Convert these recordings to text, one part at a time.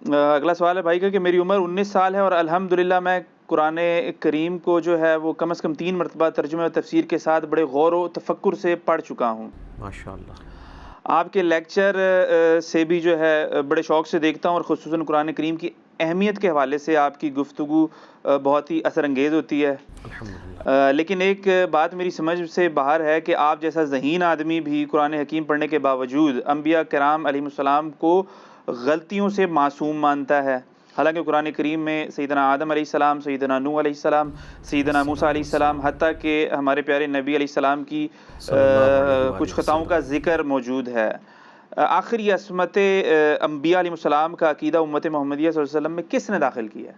اگلا سوال ہے بھائی کا کہ میری عمر 19 سال ہے اور الحمدللہ میں قرآن کریم کو جو ہے وہ کم از کم 3 مرتبہ ترجمہ و تفسیر کے ساتھ بڑے غور و تفکر سے پڑھ چکا ہوں۔ ماشاءاللہ۔ آپ کے لیکچر سے بھی جو ہے بڑے شوق سے دیکھتا ہوں، اور خصوصاً قرآن کریم کی اہمیت کے حوالے سے آپ کی گفتگو بہت ہی اثر انگیز ہوتی ہے۔ الحمدللہ۔ لیکن ایک بات میری سمجھ سے باہر ہے کہ آپ جیسا ذہین آدمی بھی قرآن حکیم پڑھنے کے باوجود انبیاء کرام علیہ السلام کو غلطیوں سے معصوم مانتا ہے، حالانکہ قرآن کریم میں سیدنا آدم علیہ السلام، سیدنا نوح علیہ السلام، سیدنا موسیٰ علیہ السلام، حتیٰ کہ ہمارے پیارے نبی علیہ السلام کی کچھ خطاؤں کا ذکر موجود ہے۔ آخر یہ عصمت انبیاء علیہ السلام کا عقیدہ امت محمدیہ صلی اللہ علیہ وسلم میں کس نے داخل کیا ہے؟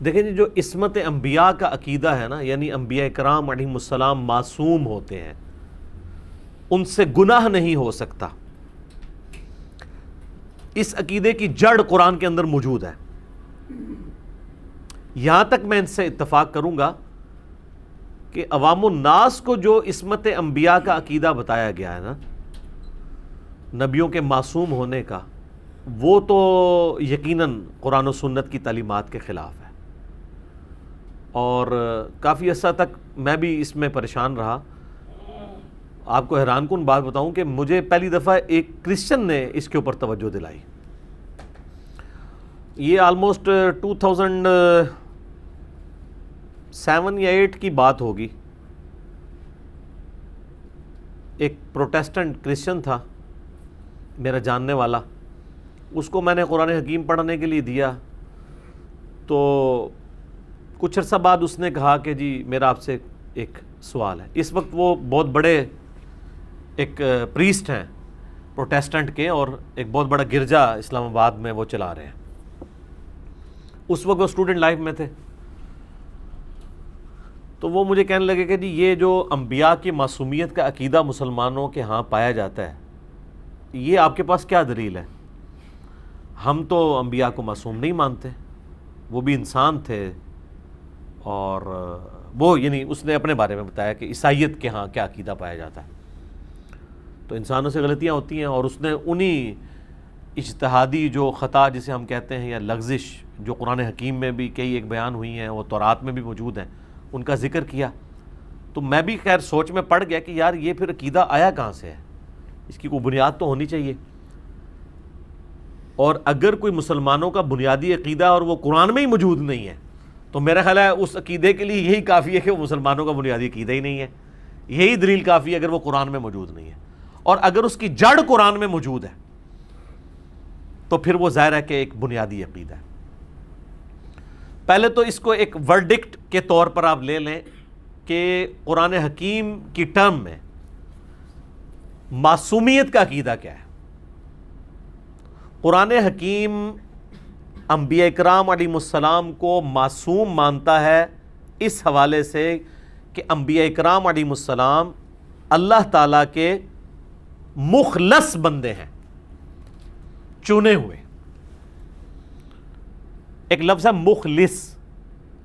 دیکھیں جی، جو عصمت انبیاء کا عقیدہ ہے نا، یعنی انبیاء کرام علیہ السلام معصوم ہوتے ہیں، ان سے گناہ نہیں ہو سکتا، اس عقیدے کی جڑ قرآن کے اندر موجود ہے۔ یہاں تک میں ان سے اتفاق کروں گا کہ عوام الناس کو جو عصمت انبیاء کا عقیدہ بتایا گیا ہے نا، نبیوں کے معصوم ہونے کا، وہ تو یقیناً قرآن و سنت کی تعلیمات کے خلاف ہے، اور کافی عرصہ تک میں بھی اس میں پریشان رہا۔ آپ کو حیران کن بات بتاؤں کہ مجھے پہلی دفعہ ایک کرسچن نے اس کے اوپر توجہ دلائی۔ یہ آلموسٹ 2007 یا 8 کی بات ہوگی۔ ایک پروٹیسٹنٹ کرسچن تھا میرا جاننے والا، اس کو میں نے قرآن حکیم پڑھنے کے لیے دیا، تو کچھ عرصہ بعد اس نے کہا کہ جی میرا آپ سے ایک سوال ہے۔ اس وقت وہ بہت بڑے ایک پریسٹ ہیں پروٹیسٹنٹ کے، اور ایک بہت بڑا گرجا اسلام آباد میں وہ چلا رہے ہیں۔ اس وقت وہ اسٹوڈنٹ لائف میں تھے، تو وہ مجھے کہنے لگے کہ جی یہ جو انبیاء کی معصومیت کا عقیدہ مسلمانوں کے ہاں پایا جاتا ہے، یہ آپ کے پاس کیا دلیل ہے؟ ہم تو انبیاء کو معصوم نہیں مانتے، وہ بھی انسان تھے، اور وہ یعنی اس نے اپنے بارے میں بتایا کہ عیسائیت کے ہاں کیا عقیدہ پایا جاتا ہے۔ تو انسانوں سے غلطیاں ہوتی ہیں، اور اس نے انہی اجتہادی جو خطا جسے ہم کہتے ہیں یا لغزش جو قرآن حکیم میں بھی کئی ایک بیان ہوئی ہیں، وہ تورات میں بھی موجود ہیں، ان کا ذکر کیا۔ تو میں بھی خیر سوچ میں پڑ گیا کہ یار یہ پھر عقیدہ آیا کہاں سے ہے، اس کی کوئی بنیاد تو ہونی چاہیے، اور اگر کوئی مسلمانوں کا بنیادی عقیدہ اور وہ قرآن میں ہی موجود نہیں ہے، تو میرا خیال ہے اس عقیدے کے لیے یہی کافی ہے کہ وہ مسلمانوں کا بنیادی عقیدہ ہی نہیں ہے، یہی دلیل کافی ہے اگر وہ قرآن میں موجود نہیں ہے۔ اور اگر اس کی جڑ قرآن میں موجود ہے تو پھر وہ ظاہر ہے کہ ایک بنیادی عقیدہ ہے۔ پہلے تو اس کو ایک ورڈکٹ کے طور پر آپ لے لیں کہ قرآن حکیم کی ٹرم میں معصومیت کا عقیدہ کیا ہے۔ قرآن حکیم انبیاء کرام علیہ السلام کو معصوم مانتا ہے اس حوالے سے کہ انبیاء کرام علیہ السلام اللہ تعالیٰ کے مخلص بندے ہیں، چنے ہوئے۔ ایک لفظ ہے مخلص،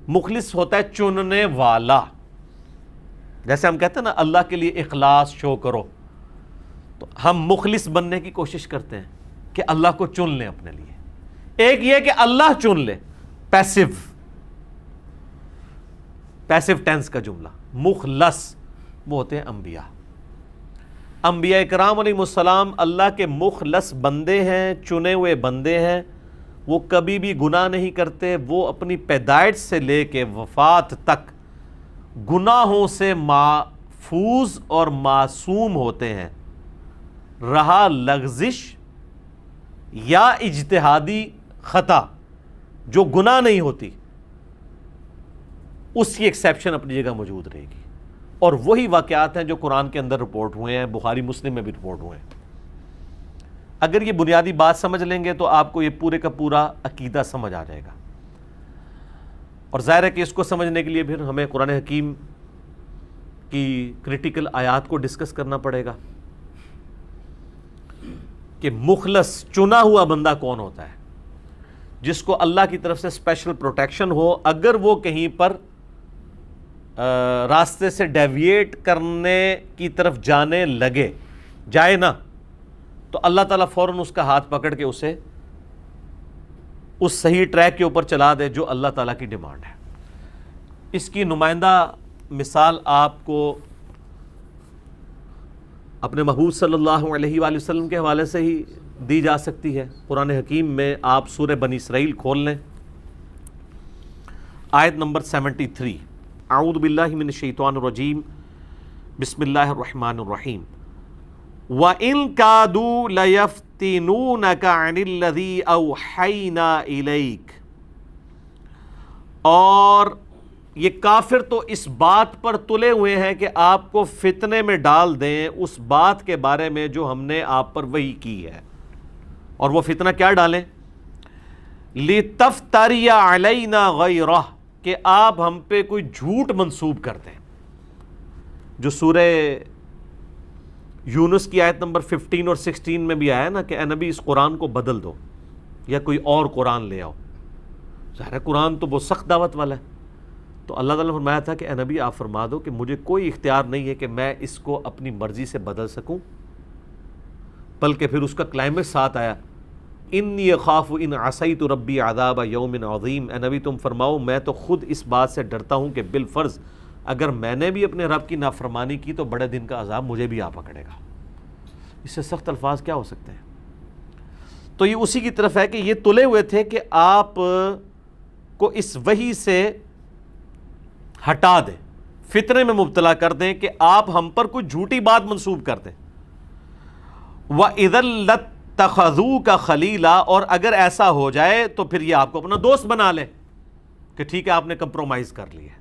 مخلص ہوتا ہے چننے والا، جیسے ہم کہتے ہیں نا اللہ کے لیے اخلاص شو کرو، تو ہم مخلص بننے کی کوشش کرتے ہیں کہ اللہ کو چن لیں اپنے لیے۔ ایک یہ کہ اللہ چن لے، پیسو ٹینس کا جملہ، مخلص وہ ہوتے ہیں انبیاء۔ انبیاء کرام علیہ السلام اللہ کے مخلص بندے ہیں، چنے ہوئے بندے ہیں، وہ کبھی بھی گناہ نہیں کرتے، وہ اپنی پیدائش سے لے کے وفات تک گناہوں سے محفوظ اور معصوم ہوتے ہیں۔ رہا لغزش یا اجتہادی خطا جو گناہ نہیں ہوتی، اس کی ایکسیپشن اپنی جگہ موجود رہے گی، اور وہی واقعات ہیں جو قرآن کے اندر رپورٹ ہوئے ہیں، بخاری مسلم میں بھی رپورٹ ہوئے ہیں۔ اگر یہ بنیادی بات سمجھ لیں گے تو آپ کو یہ پورے کا پورا عقیدہ سمجھ آ جائے گا، اور ظاہر ہے کہ اس کو سمجھنے کے لیے پھر ہمیں قرآن حکیم کی کریٹیکل آیات کو ڈسکس کرنا پڑے گا کہ مخلص چنا ہوا بندہ کون ہوتا ہے، جس کو اللہ کی طرف سے اسپیشل پروٹیکشن ہو۔ اگر وہ کہیں پر راستے سے ڈیویٹ کرنے کی طرف جانے جائے نا، تو اللہ تعالیٰ فوراً اس کا ہاتھ پکڑ کے اس صحیح ٹریک کے اوپر چلا دے جو اللہ تعالیٰ کی ڈیمانڈ ہے۔ اس کی نمائندہ مثال آپ کو اپنے محبوب صلی اللہ علیہ وآلہ وسلم کے حوالے سے ہی دی جا سکتی ہے۔ قرآن حکیم میں آپ سورہ بنی اسرائیل کھول لیں، آیت نمبر 73۔ اعوذ باللہ من الشیطان الرجیم، بسم اللہ الرحمن الرحیم۔ وَإِن كَادُوا لَيَفْتِنُونَكَ عَنِ الَّذِي أَوْحَيْنَا إِلَيْكَ، اور یہ کافر تو اس بات پر تلے ہوئے ہیں کہ آپ کو فتنے میں ڈال دیں اس بات کے بارے میں جو ہم نے آپ پر وحی کی ہے۔ اور وہ فتنہ کیا ڈالیں؟ لِتَفْتَرِيَ عَلَيْنَا غَيْرَهُ، کہ آپ ہم پہ کوئی جھوٹ منسوب کر دیں، جو سورہ یونس کی آیت نمبر 15 اور 16 میں بھی آیا نا کہ اے نبی اس قرآن کو بدل دو یا کوئی اور قرآن لے آؤ۔ ظاہر ہے قرآن تو بہت سخت دعوت والا ہے، تو اللہ تعالیٰ نے فرمایا تھا کہ اے نبی آپ فرما دو کہ مجھے کوئی اختیار نہیں ہے کہ میں اس کو اپنی مرضی سے بدل سکوں، بلکہ پھر اس کا کلائمیکس ساتھ آیا، انی اخاف ان عصیت ربی عذاب یوم عظیم۔ اے نبی تم فرماؤ میں تو خود اس بات سے ڈرتا ہوں کہ بالفرض اگر میں نے بھی اپنے رب کی نافرمانی کی تو بڑے دن کا عذاب مجھے بھی آ پکڑے گا۔ اس سے سخت الفاظ کیا ہو سکتے ہیں؟ تو یہ اسی کی طرف ہے کہ یہ تلے ہوئے تھے کہ آپ کو اس وحی سے ہٹا دیں، فتنے میں مبتلا کر دیں کہ آپ ہم پر کوئی جھوٹی بات منسوب کر دیں۔ وَإِذًا لَاتَّخَذُوكَ خَلِيلًا، اور اگر ایسا ہو جائے تو پھر یہ آپ کو اپنا دوست بنا لے کہ ٹھیک ہے آپ نے کمپرومائز کر لیا۔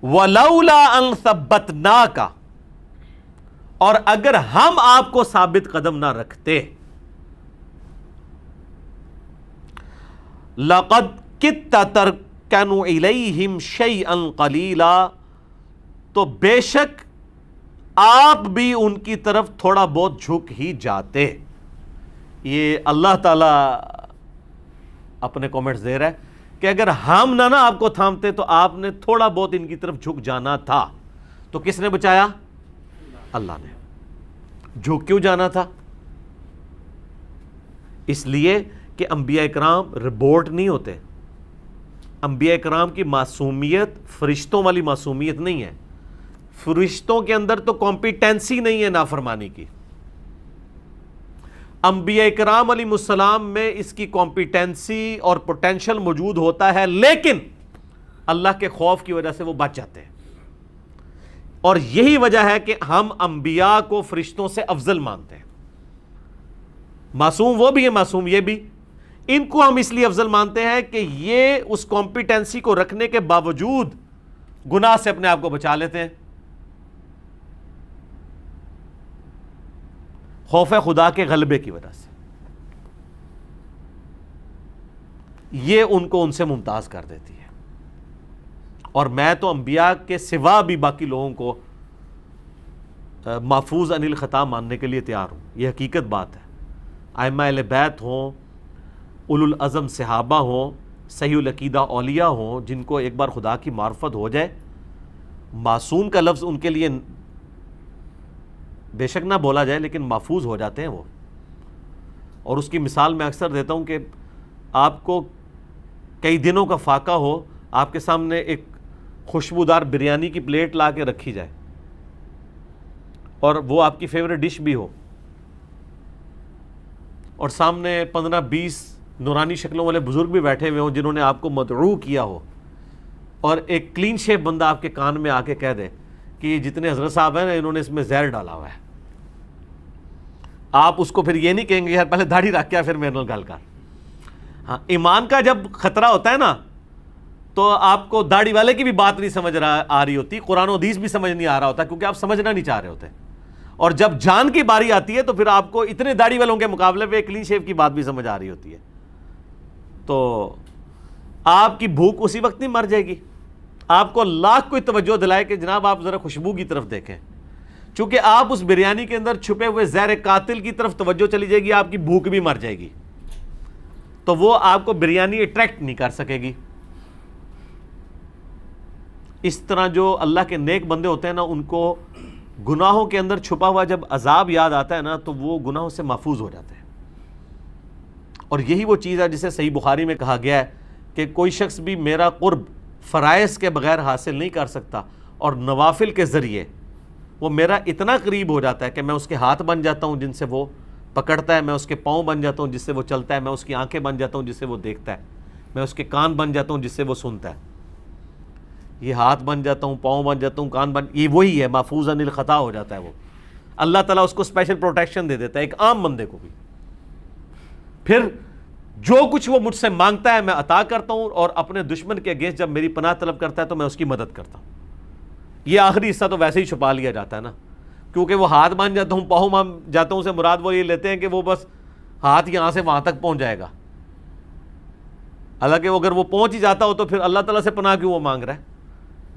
وَلَوْلَا أَن ثَبَّتْنَاكَ، اور اگر ہم آپ کو ثابت قدم نہ رکھتے، لَقَدْ كِدتَّ تَرْكَنُ إِلَيْهِمْ شَيْئًا قَلِيلًا، تو بے شک آپ بھی ان کی طرف تھوڑا بہت جھک ہی جاتے۔ یہ اللہ تعالیٰ اپنے کومنٹس دے رہا ہے کہ اگر ہم نہ آپ کو تھامتے تو آپ نے تھوڑا بہت ان کی طرف جھک جانا تھا۔ تو کس نے بچایا؟ اللہ نے۔ جھک کیوں جانا تھا؟ اس لیے کہ انبیاء اکرام روبوٹ نہیں ہوتے۔ انبیاء اکرام کی معصومیت فرشتوں والی معصومیت نہیں ہے۔ فرشتوں کے اندر تو کمپیٹنسی نہیں ہے نافرمانی کی، انبیاء اکرام علیہ السلام میں اس کی کمپیٹنسی اور پوٹینشل موجود ہوتا ہے، لیکن اللہ کے خوف کی وجہ سے وہ بچ جاتے ہیں۔ اور یہی وجہ ہے کہ ہم انبیاء کو فرشتوں سے افضل مانتے ہیں۔ معصوم وہ بھی ہے، معصوم یہ بھی، ان کو ہم اس لیے افضل مانتے ہیں کہ یہ اس کمپیٹنسی کو رکھنے کے باوجود گناہ سے اپنے آپ کو بچا لیتے ہیں، خوف خدا کے غلبے کی وجہ سے۔ یہ ان کو ان سے ممتاز کر دیتی ہے۔ اور میں تو انبیاء کے سوا بھی باقی لوگوں کو محفوظ عن الخطا ماننے کے لیے تیار ہوں۔ یہ حقیقت بات ہے۔ ائمہ اہل بیت ہوں، اولو العزم صحابہ ہوں، صحیح العقیدہ اولیاء ہوں، جن کو ایک بار خدا کی معرفت ہو جائے، معصوم کا لفظ ان کے لیے بے شک نہ بولا جائے لیکن محفوظ ہو جاتے ہیں وہ۔ اور اس کی مثال میں اکثر دیتا ہوں کہ آپ کو کئی دنوں کا فاقہ ہو، آپ کے سامنے ایک خوشبودار بریانی کی پلیٹ لا کے رکھی جائے اور وہ آپ کی فیوریٹ ڈش بھی ہو، اور سامنے 15-20 نورانی شکلوں والے بزرگ بھی بیٹھے ہوئے ہوں جنہوں نے آپ کو مدعو کیا ہو، اور ایک کلین شیپ بندہ آپ کے کان میں آ کے کہہ دے کہ جتنے حضرت صاحب ہیں نا انہوں نے اس میں زہر ڈالا ہوا ہے، آپ اس کو پھر یہ نہیں کہیں گے یار پہلے داڑھی رکھ کے پھر میرے نال گل کر۔ ہاں، ایمان کا جب خطرہ ہوتا ہے نا تو آپ کو داڑھی والے کی بھی بات نہیں سمجھ آ رہی ہوتی، قرآن و حدیث بھی سمجھ نہیں آ رہا ہوتا، کیونکہ آپ سمجھنا نہیں چاہ رہے ہوتے۔ اور جب جان کی باری آتی ہے تو پھر آپ کو اتنے داڑھی والوں کے مقابلے پہ کلین شیپ کی بات بھی سمجھ آ رہی ہوتی ہے، تو آپ کی بھوک اسی وقت نہیں مر جائے گی۔ آپ کو لاکھ کوئی توجہ دلائے کہ جناب آپ ذرا خوشبو کی طرف دیکھیں، چونکہ آپ اس بریانی کے اندر چھپے ہوئے زہر قاتل کی طرف توجہ چلی جائے گی، آپ کی بھوک بھی مر جائے گی، تو وہ آپ کو بریانی اٹریکٹ نہیں کر سکے گی۔ اس طرح جو اللہ کے نیک بندے ہوتے ہیں نا، ان کو گناہوں کے اندر چھپا ہوا جب عذاب یاد آتا ہے نا تو وہ گناہوں سے محفوظ ہو جاتے ہیں۔ اور یہی وہ چیز ہے جسے صحیح بخاری میں کہا گیا ہے کہ کوئی شخص بھی میرا قرب فرائض کے بغیر حاصل نہیں کر سکتا، اور نوافل کے ذریعے وہ میرا اتنا قریب ہو جاتا ہے کہ میں اس کے ہاتھ بن جاتا ہوں جن سے وہ پکڑتا ہے، میں اس کے پاؤں بن جاتا ہوں جس سے وہ چلتا ہے، میں اس کی آنکھیں بن جاتا ہوں جس سے وہ دیکھتا ہے، میں اس کے کان بن جاتا ہوں جس سے وہ سنتا ہے. یہ ہاتھ بن جاتا ہوں، پاؤں بن جاتا ہوں، کان یہ وہی ہے، محفوظ عن الخطا ہو جاتا ہے وہ. اللہ تعالیٰ اس کو اسپیشل پروٹیکشن دے دیتا ہے، ایک عام بندے کو بھی. پھر جو کچھ وہ مجھ سے مانگتا ہے میں عطا کرتا ہوں، اور اپنے دشمن کے اگینسٹ جب میری پناہ طلب کرتا ہے تو میں اس کی مدد کرتا ہوں. یہ آخری حصہ تو ویسے ہی چھپا لیا جاتا ہے نا، کیونکہ وہ ہاتھ مان جاتا ہوں، پاؤں مان جاتا ہوں سے مراد وہ یہ لیتے ہیں کہ وہ بس ہاتھ یہاں سے وہاں تک پہنچ جائے گا. حالانکہ اگر وہ پہنچ ہی جاتا ہو تو پھر اللہ تعالیٰ سے پناہ کیوں وہ مانگ رہا ہے.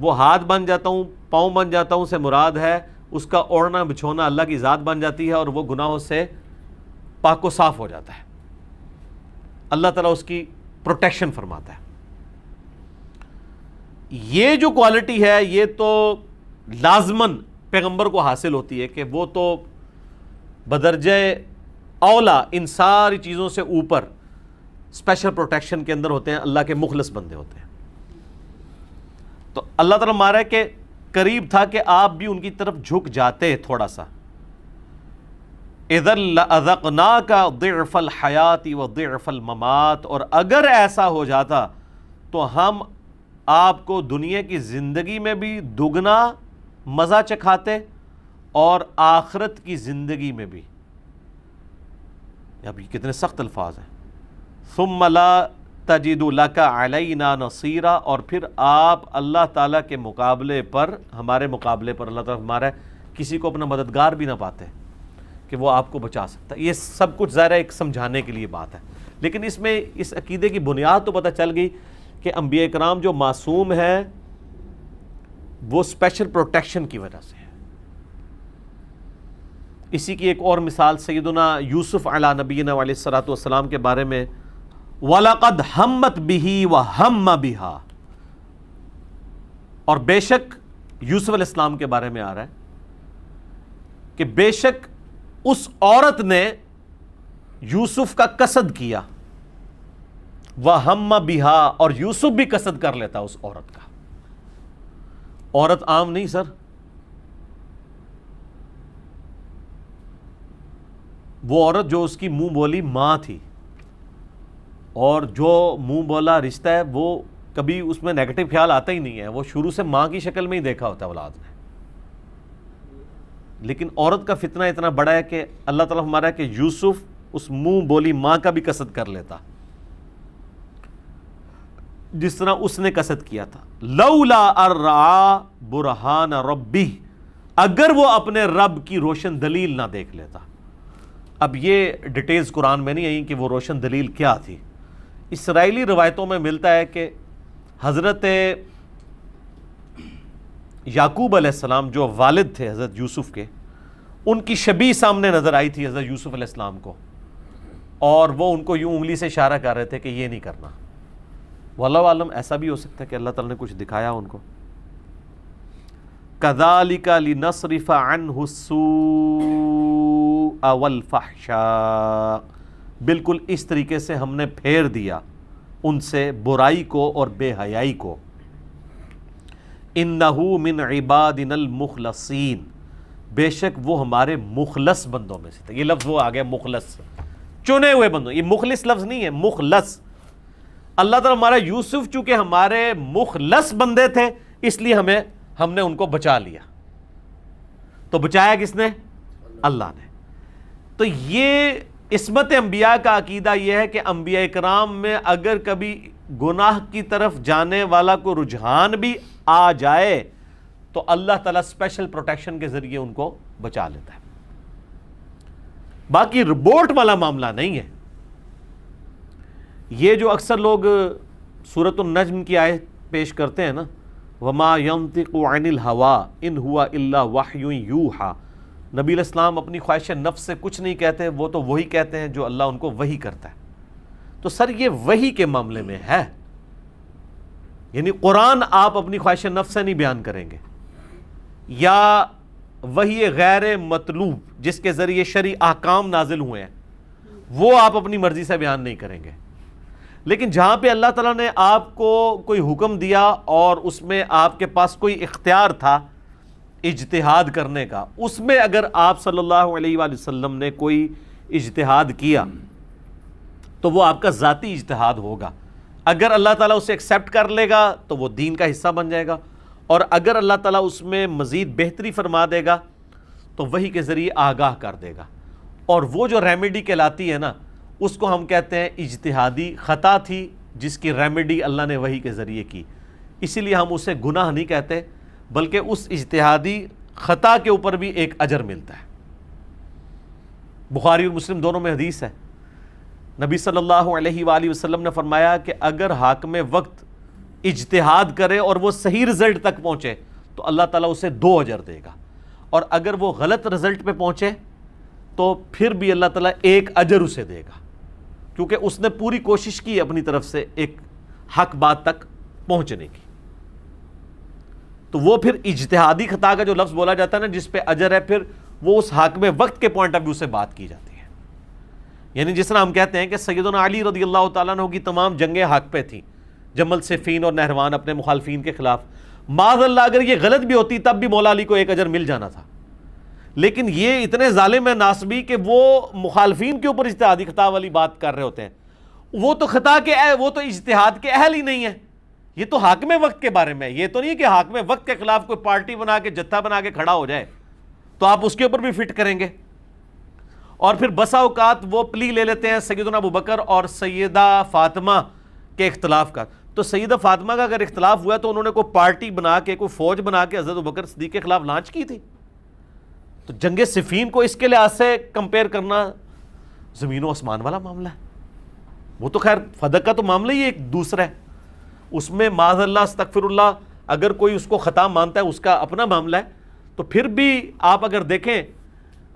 وہ ہاتھ بن جاتا ہوں، پاؤں بن جاتا ہوں سے مراد ہے اس کا اوڑھنا بچھونا اللہ کی ذات بن جاتی ہے، اور وہ گناہوں سے پاک و صاف ہو جاتا ہے. اللہ تعالیٰ اس کی پروٹیکشن فرماتا ہے. یہ جو کوالٹی ہے یہ تو لازماً پیغمبر کو حاصل ہوتی ہے کہ وہ تو بدرجہ اولا ان ساری چیزوں سے اوپر اسپیشل پروٹیکشن کے اندر ہوتے ہیں، اللہ کے مخلص بندے ہوتے ہیں. تو اللہ تعالیٰ مارا ہے کہ قریب تھا کہ آپ بھی ان کی طرف جھک جاتے تھوڑا سا. اذا لأذقناک ضعف الحیات وضعف الممات، اور اگر ایسا ہو جاتا تو ہم آپ کو دنیا کی زندگی میں بھی دگنا مزہ چکھاتے اور آخرت کی زندگی میں بھی. اب یہ کتنے سخت الفاظ ہیں. ثم لا تجد لک علینا نصیرا، اور پھر آپ اللہ تعالیٰ کے مقابلے پر، ہمارے مقابلے پر اللہ تعالیٰ ہمارا کسی کو اپنا مددگار بھی نہ پاتے کہ وہ آپ کو بچا سکتا. یہ سب کچھ ظاہر ہے ایک سمجھانے کے لیے بات ہے، لیکن اس میں اس عقیدے کی بنیاد تو پتہ چل گئی کہ انبیاء کرام جو معصوم ہیں وہ اسپیشل پروٹیکشن کی وجہ سے ہے. اسی کی ایک اور مثال سیدنا یوسف علیہ نبینا علیہ الصلوۃ والسلام کے بارے میں، وَلَقَدْ ہَمَّتْ بِهِ وَهَمَّ بِهَا، اور بے شک یوسف علیہ السلام کے بارے میں آ رہا ہے کہ بے شک اس عورت نے یوسف کا قصد کیا، وَهَمَّ بِهَا، اور یوسف بھی قصد کر لیتا اس عورت کا. عورت عام نہیں سر، وہ عورت جو اس کی منہ بولی ماں تھی، اور جو منہ بولا رشتہ ہے وہ کبھی اس میں نیگیٹو خیال آتا ہی نہیں ہے، وہ شروع سے ماں کی شکل میں ہی دیکھا ہوتا ہے اولاد نے. لیکن عورت کا فتنہ اتنا بڑا ہے کہ اللہ تعالیٰ ہمارا ہے کہ یوسف اس منہ بولی ماں کا بھی قصد کر لیتا جس طرح اس نے قصد کیا تھا. لولا ارعا برہان ربی، اگر وہ اپنے رب کی روشن دلیل نہ دیکھ لیتا. اب یہ ڈیٹیلز قرآن میں نہیں آئی کہ وہ روشن دلیل کیا تھی. اسرائیلی روایتوں میں ملتا ہے کہ حضرت یعقوب علیہ السلام جو والد تھے حضرت یوسف کے، ان کی شبیہ سامنے نظر آئی تھی حضرت یوسف علیہ السلام کو، اور وہ ان کو یوں انگلی سے اشارہ کر رہے تھے کہ یہ نہیں کرنا. واللہ عالم ایسا بھی ہو سکتا ہے کہ اللہ تعالیٰ نے کچھ دکھایا ان کو. کذالک لنصرف عنہ السوء والفحشاء، بالکل اس طریقے سے ہم نے پھیر دیا ان سے برائی کو اور بے حیائی کو. انہ من عبادنا المخلصین، بے شک وہ ہمارے مخلص بندوں میں سے تھے. یہ لفظ وہ آ گیا مخلص، چنے ہوئے بندوں. یہ مخلص لفظ نہیں ہے، مخلص. اللہ تعالیٰ ہمارا یوسف چونکہ ہمارے مخلص بندے تھے اس لیے ہم نے ان کو بچا لیا. تو بچایا کس نے؟ اللہ نے. تو یہ عصمت انبیاء کا عقیدہ یہ ہے کہ انبیاء کرام میں اگر کبھی گناہ کی طرف جانے والا کو رجحان بھی آ جائے تو اللہ تعالیٰ اسپیشل پروٹیکشن کے ذریعے ان کو بچا لیتا ہے. باقی ربورٹ والا معاملہ نہیں ہے. یہ جو اکثر لوگ سورۃ النجم کی آیت پیش کرتے ہیں نا، وما ينطق عن الهوى ان هو الا وحی یوحى، نبی علیہ السلام اپنی خواہش نفس سے کچھ نہیں کہتے، وہ تو وہی کہتے ہیں جو اللہ ان کو وحی کرتا ہے. تو سر یہ وحی کے معاملے میں ہے، یعنی قرآن آپ اپنی خواہش نفس سے نہیں بیان کریں گے، یا وحی غیر مطلوب جس کے ذریعے شرعی احکام نازل ہوئے ہیں وہ آپ اپنی مرضی سے بیان نہیں کریں گے. لیکن جہاں پہ اللہ تعالیٰ نے آپ کو کوئی حکم دیا اور اس میں آپ کے پاس کوئی اختیار تھا اجتہاد کرنے کا، اس میں اگر آپ صلی اللہ علیہ وآلہ وسلم نے کوئی اجتہاد کیا تو وہ آپ کا ذاتی اجتہاد ہوگا. اگر اللہ تعالیٰ اسے ایکسیپٹ کر لے گا تو وہ دین کا حصہ بن جائے گا، اور اگر اللہ تعالیٰ اس میں مزید بہتری فرما دے گا تو وحی کے ذریعے آگاہ کر دے گا. اور وہ جو ریمیڈی کہلاتی ہے نا، اس کو ہم کہتے ہیں اجتہادی خطا تھی جس کی ریمیڈی اللہ نے وحی کے ذریعے کی. اسی لیے ہم اسے گناہ نہیں کہتے، بلکہ اس اجتہادی خطا کے اوپر بھی ایک اجر ملتا ہے. بخاری اور مسلم دونوں میں حدیث ہے، نبی صلی اللہ علیہ وآلہ وسلم نے فرمایا کہ اگر حاکم وقت اجتہاد کرے اور وہ صحیح رزلٹ تک پہنچے تو اللہ تعالیٰ اسے 2 اجر دے گا، اور اگر وہ غلط رزلٹ پہ پہنچے تو پھر بھی اللہ تعالیٰ 1 اجر اسے دے گا، کیونکہ اس نے پوری کوشش کی اپنی طرف سے ایک حق بات تک پہنچنے کی. تو وہ پھر اجتہادی خطا کا جو لفظ بولا جاتا ہے نا جس پہ اجر ہے، پھر وہ اس حاکم وقت کے پوائنٹ آف ویو سے بات کی جاتی ہے. یعنی جس طرح ہم کہتے ہیں کہ سیدنا علی رضی اللہ تعالیٰ عنہ کی تمام جنگیں حق پہ تھیں، جمل صفین اور نہروان اپنے مخالفین کے خلاف. معاذ اللہ اگر یہ غلط بھی ہوتی تب بھی مولا علی کو 1 اجر مل جانا تھا، لیکن یہ اتنے ظالم ہیں ناسبی کہ وہ مخالفین کے اوپر اجتہادی خطا والی بات کر رہے ہوتے ہیں. وہ تو خطا کے وہ تو اجتہاد کے اہل ہی نہیں ہے. یہ تو حاکم وقت کے بارے میں، یہ تو نہیں کہ حاکم وقت کے خلاف کوئی پارٹی بنا کے جتھا بنا کے کھڑا ہو جائے تو آپ اس کے اوپر بھی فٹ کریں گے. اور پھر بسا اوقات وہ پلی لے لیتے ہیں سیدنا ابوبکر اور سیدہ فاطمہ کے اختلاف کا. تو سیدہ فاطمہ کا اگر اختلاف ہوا تو انہوں نے کوئی پارٹی بنا کے، کوئی فوج بنا کے حضرت ابوبکر صدیق کے خلاف لانچ کی تھی. تو جنگ صفین کو اس کے لحاظ سے کمپیئر کرنا زمین و آسمان والا معاملہ ہے. وہ تو خیر فدق کا تو معاملہ ہی ایک دوسرا ہے، اس میں معاذ اللہ استغفر اللہ اگر کوئی اس کو خطا مانتا ہے اس کا اپنا معاملہ ہے. تو پھر بھی آپ اگر دیکھیں،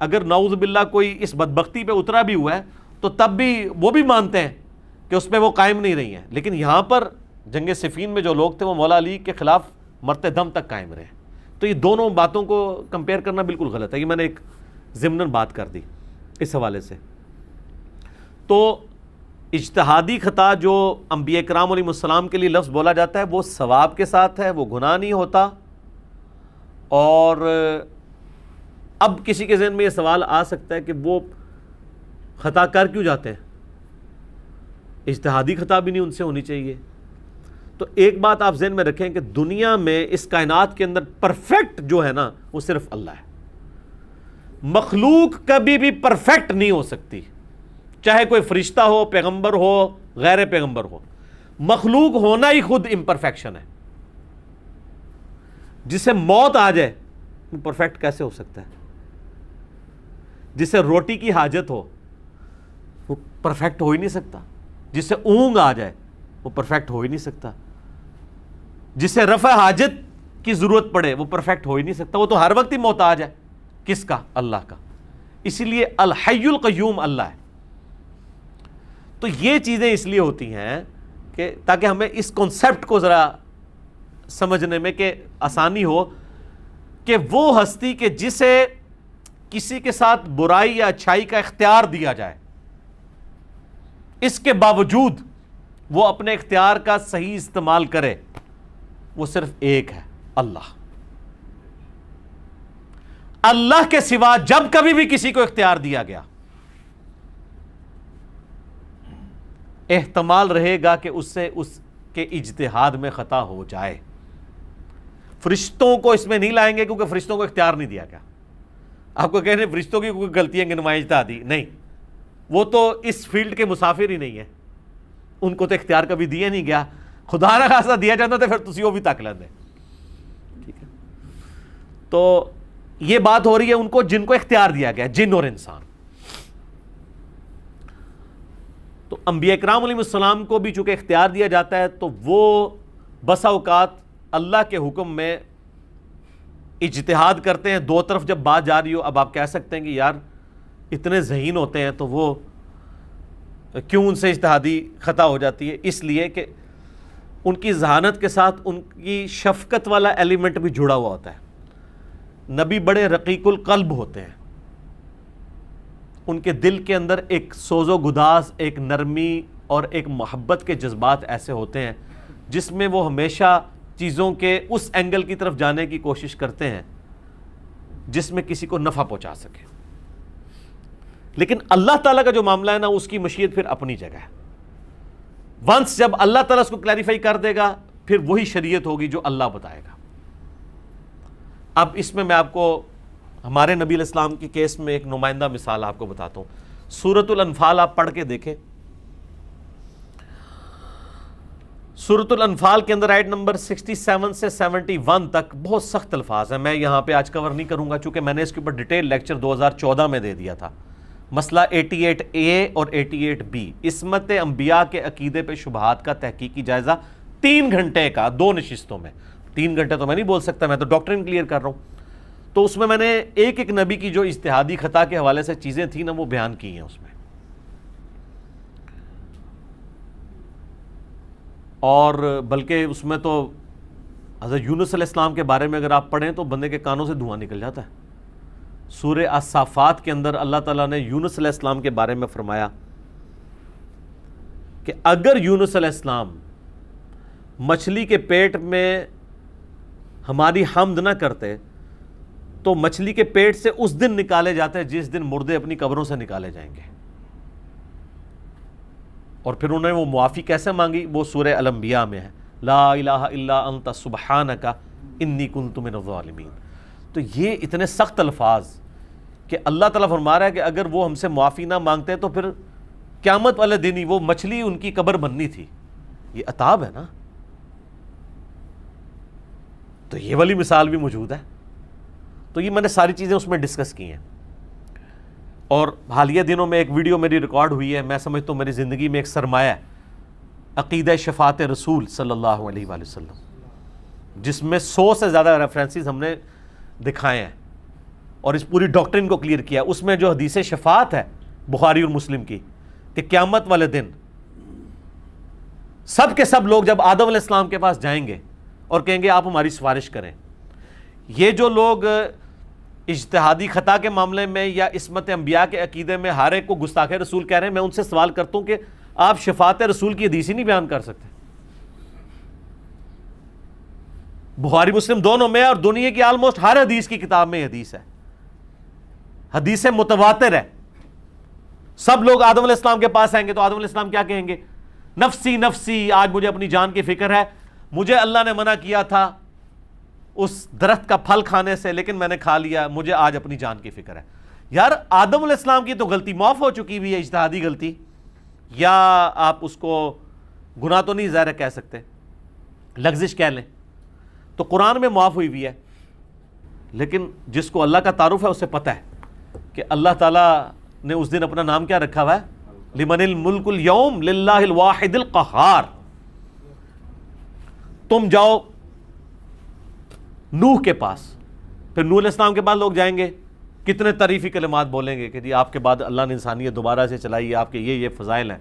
اگر نعوذ باللہ کوئی اس بدبختی پہ اترا بھی ہوا ہے تو تب بھی وہ بھی مانتے ہیں کہ اس پہ وہ قائم نہیں رہی ہیں. لیکن یہاں پر جنگ صفین میں جو لوگ تھے وہ مولا علی کے خلاف مرتے دم تک قائم رہے. تو یہ دونوں باتوں کو کمپیئر کرنا بالکل غلط ہے. یہ میں نے ایک ضمناً بات کر دی اس حوالے سے. تو اجتہادی خطا جو انبیاء کرام علیہ السلام کے لیے لفظ بولا جاتا ہے وہ ثواب کے ساتھ ہے، وہ گناہ نہیں ہوتا. اور اب کسی کے ذہن میں یہ سوال آ سکتا ہے کہ وہ خطا کر کیوں جاتے ہیں، اجتہادی خطا بھی نہیں ان سے ہونی چاہیے. تو ایک بات آپ ذہن میں رکھیں کہ دنیا میں اس کائنات کے اندر پرفیکٹ جو ہے نا وہ صرف اللہ ہے. مخلوق کبھی بھی پرفیکٹ نہیں ہو سکتی، چاہے کوئی فرشتہ ہو، پیغمبر ہو، غیر پیغمبر ہو. مخلوق ہونا ہی خود امپرفیکشن ہے. جسے موت آ جائے وہ پرفیکٹ کیسے ہو سکتا ہے؟ جسے روٹی کی حاجت ہو وہ پرفیکٹ ہو ہی نہیں سکتا. جسے اونگ آ جائے وہ پرفیکٹ ہو ہی نہیں سکتا. جسے رفع حاجت کی ضرورت پڑے وہ پرفیکٹ ہو ہی نہیں سکتا. وہ تو ہر وقت ہی محتاج ہے. کس کا؟ اللہ کا. اسی لیے الحی القیوم اللہ ہے. تو یہ چیزیں اس لیے ہوتی ہیں کہ تاکہ ہمیں اس کانسیپٹ کو ذرا سمجھنے میں کہ آسانی ہو کہ وہ ہستی کہ جسے کسی کے ساتھ برائی یا اچھائی کا اختیار دیا جائے، اس کے باوجود وہ اپنے اختیار کا صحیح استعمال کرے، وہ صرف ایک ہے، اللہ. اللہ کے سوا جب کبھی بھی کسی کو اختیار دیا گیا احتمال رہے گا کہ اس سے اس کے اجتہاد میں خطا ہو جائے. فرشتوں کو اس میں نہیں لائیں گے کیونکہ فرشتوں کو اختیار نہیں دیا گیا. آپ کو کہنے فرشتوں کی کوئی غلطیاں گنوائی اجتہادی نہیں، وہ تو اس فیلڈ کے مسافر ہی نہیں ہیں، ان کو تو اختیار کبھی دیا نہیں گیا. خدا نہ خاصا دیا جاتا تو پھر تسی وہ بھی تک لیندے. ٹھیک ہے، تو یہ بات ہو رہی ہے ان کو جن کو اختیار دیا گیا، جن اور انسان. تو انبیاء کرام علیہ السلام کو بھی چونکہ اختیار دیا جاتا ہے تو وہ بسا اوقات اللہ کے حکم میں اجتہاد کرتے ہیں. دو طرف جب بات جا رہی ہو، اب آپ کہہ سکتے ہیں کہ یار اتنے ذہین ہوتے ہیں تو وہ کیوں ان سے اجتہادی خطا ہو جاتی ہے؟ اس لیے کہ ان کی ذہانت کے ساتھ ان کی شفقت والا ایلیمنٹ بھی جڑا ہوا ہوتا ہے. نبی بڑے رقیق القلب ہوتے ہیں، ان کے دل کے اندر ایک سوز و گداز، ایک نرمی اور ایک محبت کے جذبات ایسے ہوتے ہیں جس میں وہ ہمیشہ چیزوں کے اس اینگل کی طرف جانے کی کوشش کرتے ہیں جس میں کسی کو نفع پہنچا سکے. لیکن اللہ تعالیٰ کا جو معاملہ ہے نا، اس کی مشیت پھر اپنی جگہ ہے. ونس جب اللہ تعالیٰ اس کو کلیریفائی کر دے گا، پھر وہی شریعت ہوگی جو اللہ بتائے گا. اب اس میں آپ کو ہمارے نبی علیہ السلام کی کیس میں ایک نمائندہ مثال آپ کو بتاتا ہوں. سورۃ الانفال آپ پڑھ کے دیکھیں. سورۃ الانفال کے اندر آیت نمبر 67 سے 71 تک بہت سخت الفاظ ہیں. میں یہاں پہ آج کور نہیں کروں گا چونکہ میں نے اس کے اوپر ڈیٹیل لیکچر 2014 میں دے دیا تھا. مسئلہ 88A اور 88B، عصمت انبیاء کے عقیدے پہ شبہات کا تحقیقی جائزہ 3 گھنٹے کا 2 نشستوں میں. 3 گھنٹے تو میں نہیں بول سکتا، میں تو ڈاکٹرین کلیئر کر رہا ہوں. تو اس میں نے ایک ایک نبی کی جو اجتہادی خطا کے حوالے سے چیزیں تھیں نا، وہ بیان کی ہیں اس میں. اور بلکہ اس میں تو حضرت یونس علیہ السلام کے بارے میں اگر آپ پڑھیں تو بندے کے کانوں سے دھواں نکل جاتا ہے. سورہ الصافات کے اندر اللہ تعالیٰ نے یونس علیہ السلام کے بارے میں فرمایا کہ اگر یونس علیہ السلام مچھلی کے پیٹ میں ہماری حمد نہ کرتے تو مچھلی کے پیٹ سے اس دن نکالے جاتے جس دن مردے اپنی قبروں سے نکالے جائیں گے. اور پھر انہوں نے وہ معافی کیسے مانگی، وہ سورہ الانبیاء میں ہے، لا الہ الا انت سبحانک انی کنت من الظالمین. تو یہ اتنے سخت الفاظ کہ اللہ تعالیٰ فرما رہا ہے کہ اگر وہ ہم سے معافی نہ مانگتے تو پھر قیامت والے دن ہی وہ مچھلی ان کی قبر بننی تھی. یہ عتاب ہے نا. تو یہ والی مثال بھی موجود ہے. تو یہ میں نے ساری چیزیں اس میں ڈسکس کی ہیں. اور حالیہ دنوں میں ایک ویڈیو میری ریکارڈ ہوئی ہے، میں سمجھتا ہوں میری زندگی میں ایک سرمایہ ہے، عقیدہ شفاعت رسول صلی اللہ علیہ وآلہ وسلم، جس میں 100 سے زیادہ ریفرنسز ہم نے دکھائے ہیں اور اس پوری ڈاکٹرین کو کلیئر کیا. اس میں جو حدیث شفاعت ہے بخاری اور مسلم کی کہ قیامت والے دن سب کے سب لوگ جب آدم علیہ السلام کے پاس جائیں گے اور کہیں گے آپ ہماری سفارش کریں. یہ جو لوگ اجتہادی خطا کے معاملے میں یا عصمت انبیاء کے عقیدے میں ہر ایک کو گستاخ رسول کہہ رہے ہیں، میں ان سے سوال کرتا ہوں کہ آپ شفاعت رسول کی حدیث ہی نہیں بیان کر سکتے؟ بخاری مسلم دونوں میں اور دنیا کی آلموسٹ ہر حدیث کی کتاب میں یہ حدیث ہے، حدیث متواتر ہے. سب لوگ آدم علیہ السلام کے پاس آئیں گے تو آدم علیہ السلام کیا کہیں گے؟ نفسی نفسی، آج مجھے اپنی جان کی فکر ہے، مجھے اللہ نے منع کیا تھا اس درخت کا پھل کھانے سے لیکن میں نے کھا لیا، مجھے آج اپنی جان کی فکر ہے. یار آدم علیہ السلام کی تو غلطی معاف ہو چکی ہوئی ہے، اجتہادی غلطی، یا آپ اس کو گناہ تو نہیں ظاہر کہہ سکتے، لغزش کہہ لیں، تو قرآن میں معاف ہوئی ہوئی ہے. لیکن جس کو اللہ کا تعارف ہے اسے پتہ ہے کہ اللہ تعالیٰ نے اس دن اپنا نام کیا رکھا ہوا ہے، لمن الملک اليوم للہ الواحد القہار. تم جاؤ نوح کے پاس، پھر نوح علیہ السلام کے بعد لوگ جائیں گے، کتنے تعریفی کلمات بولیں گے کہ جی آپ کے بعد اللہ نے انسانیت دوبارہ سے چلائی ہے، آپ کے یہ فضائل ہیں.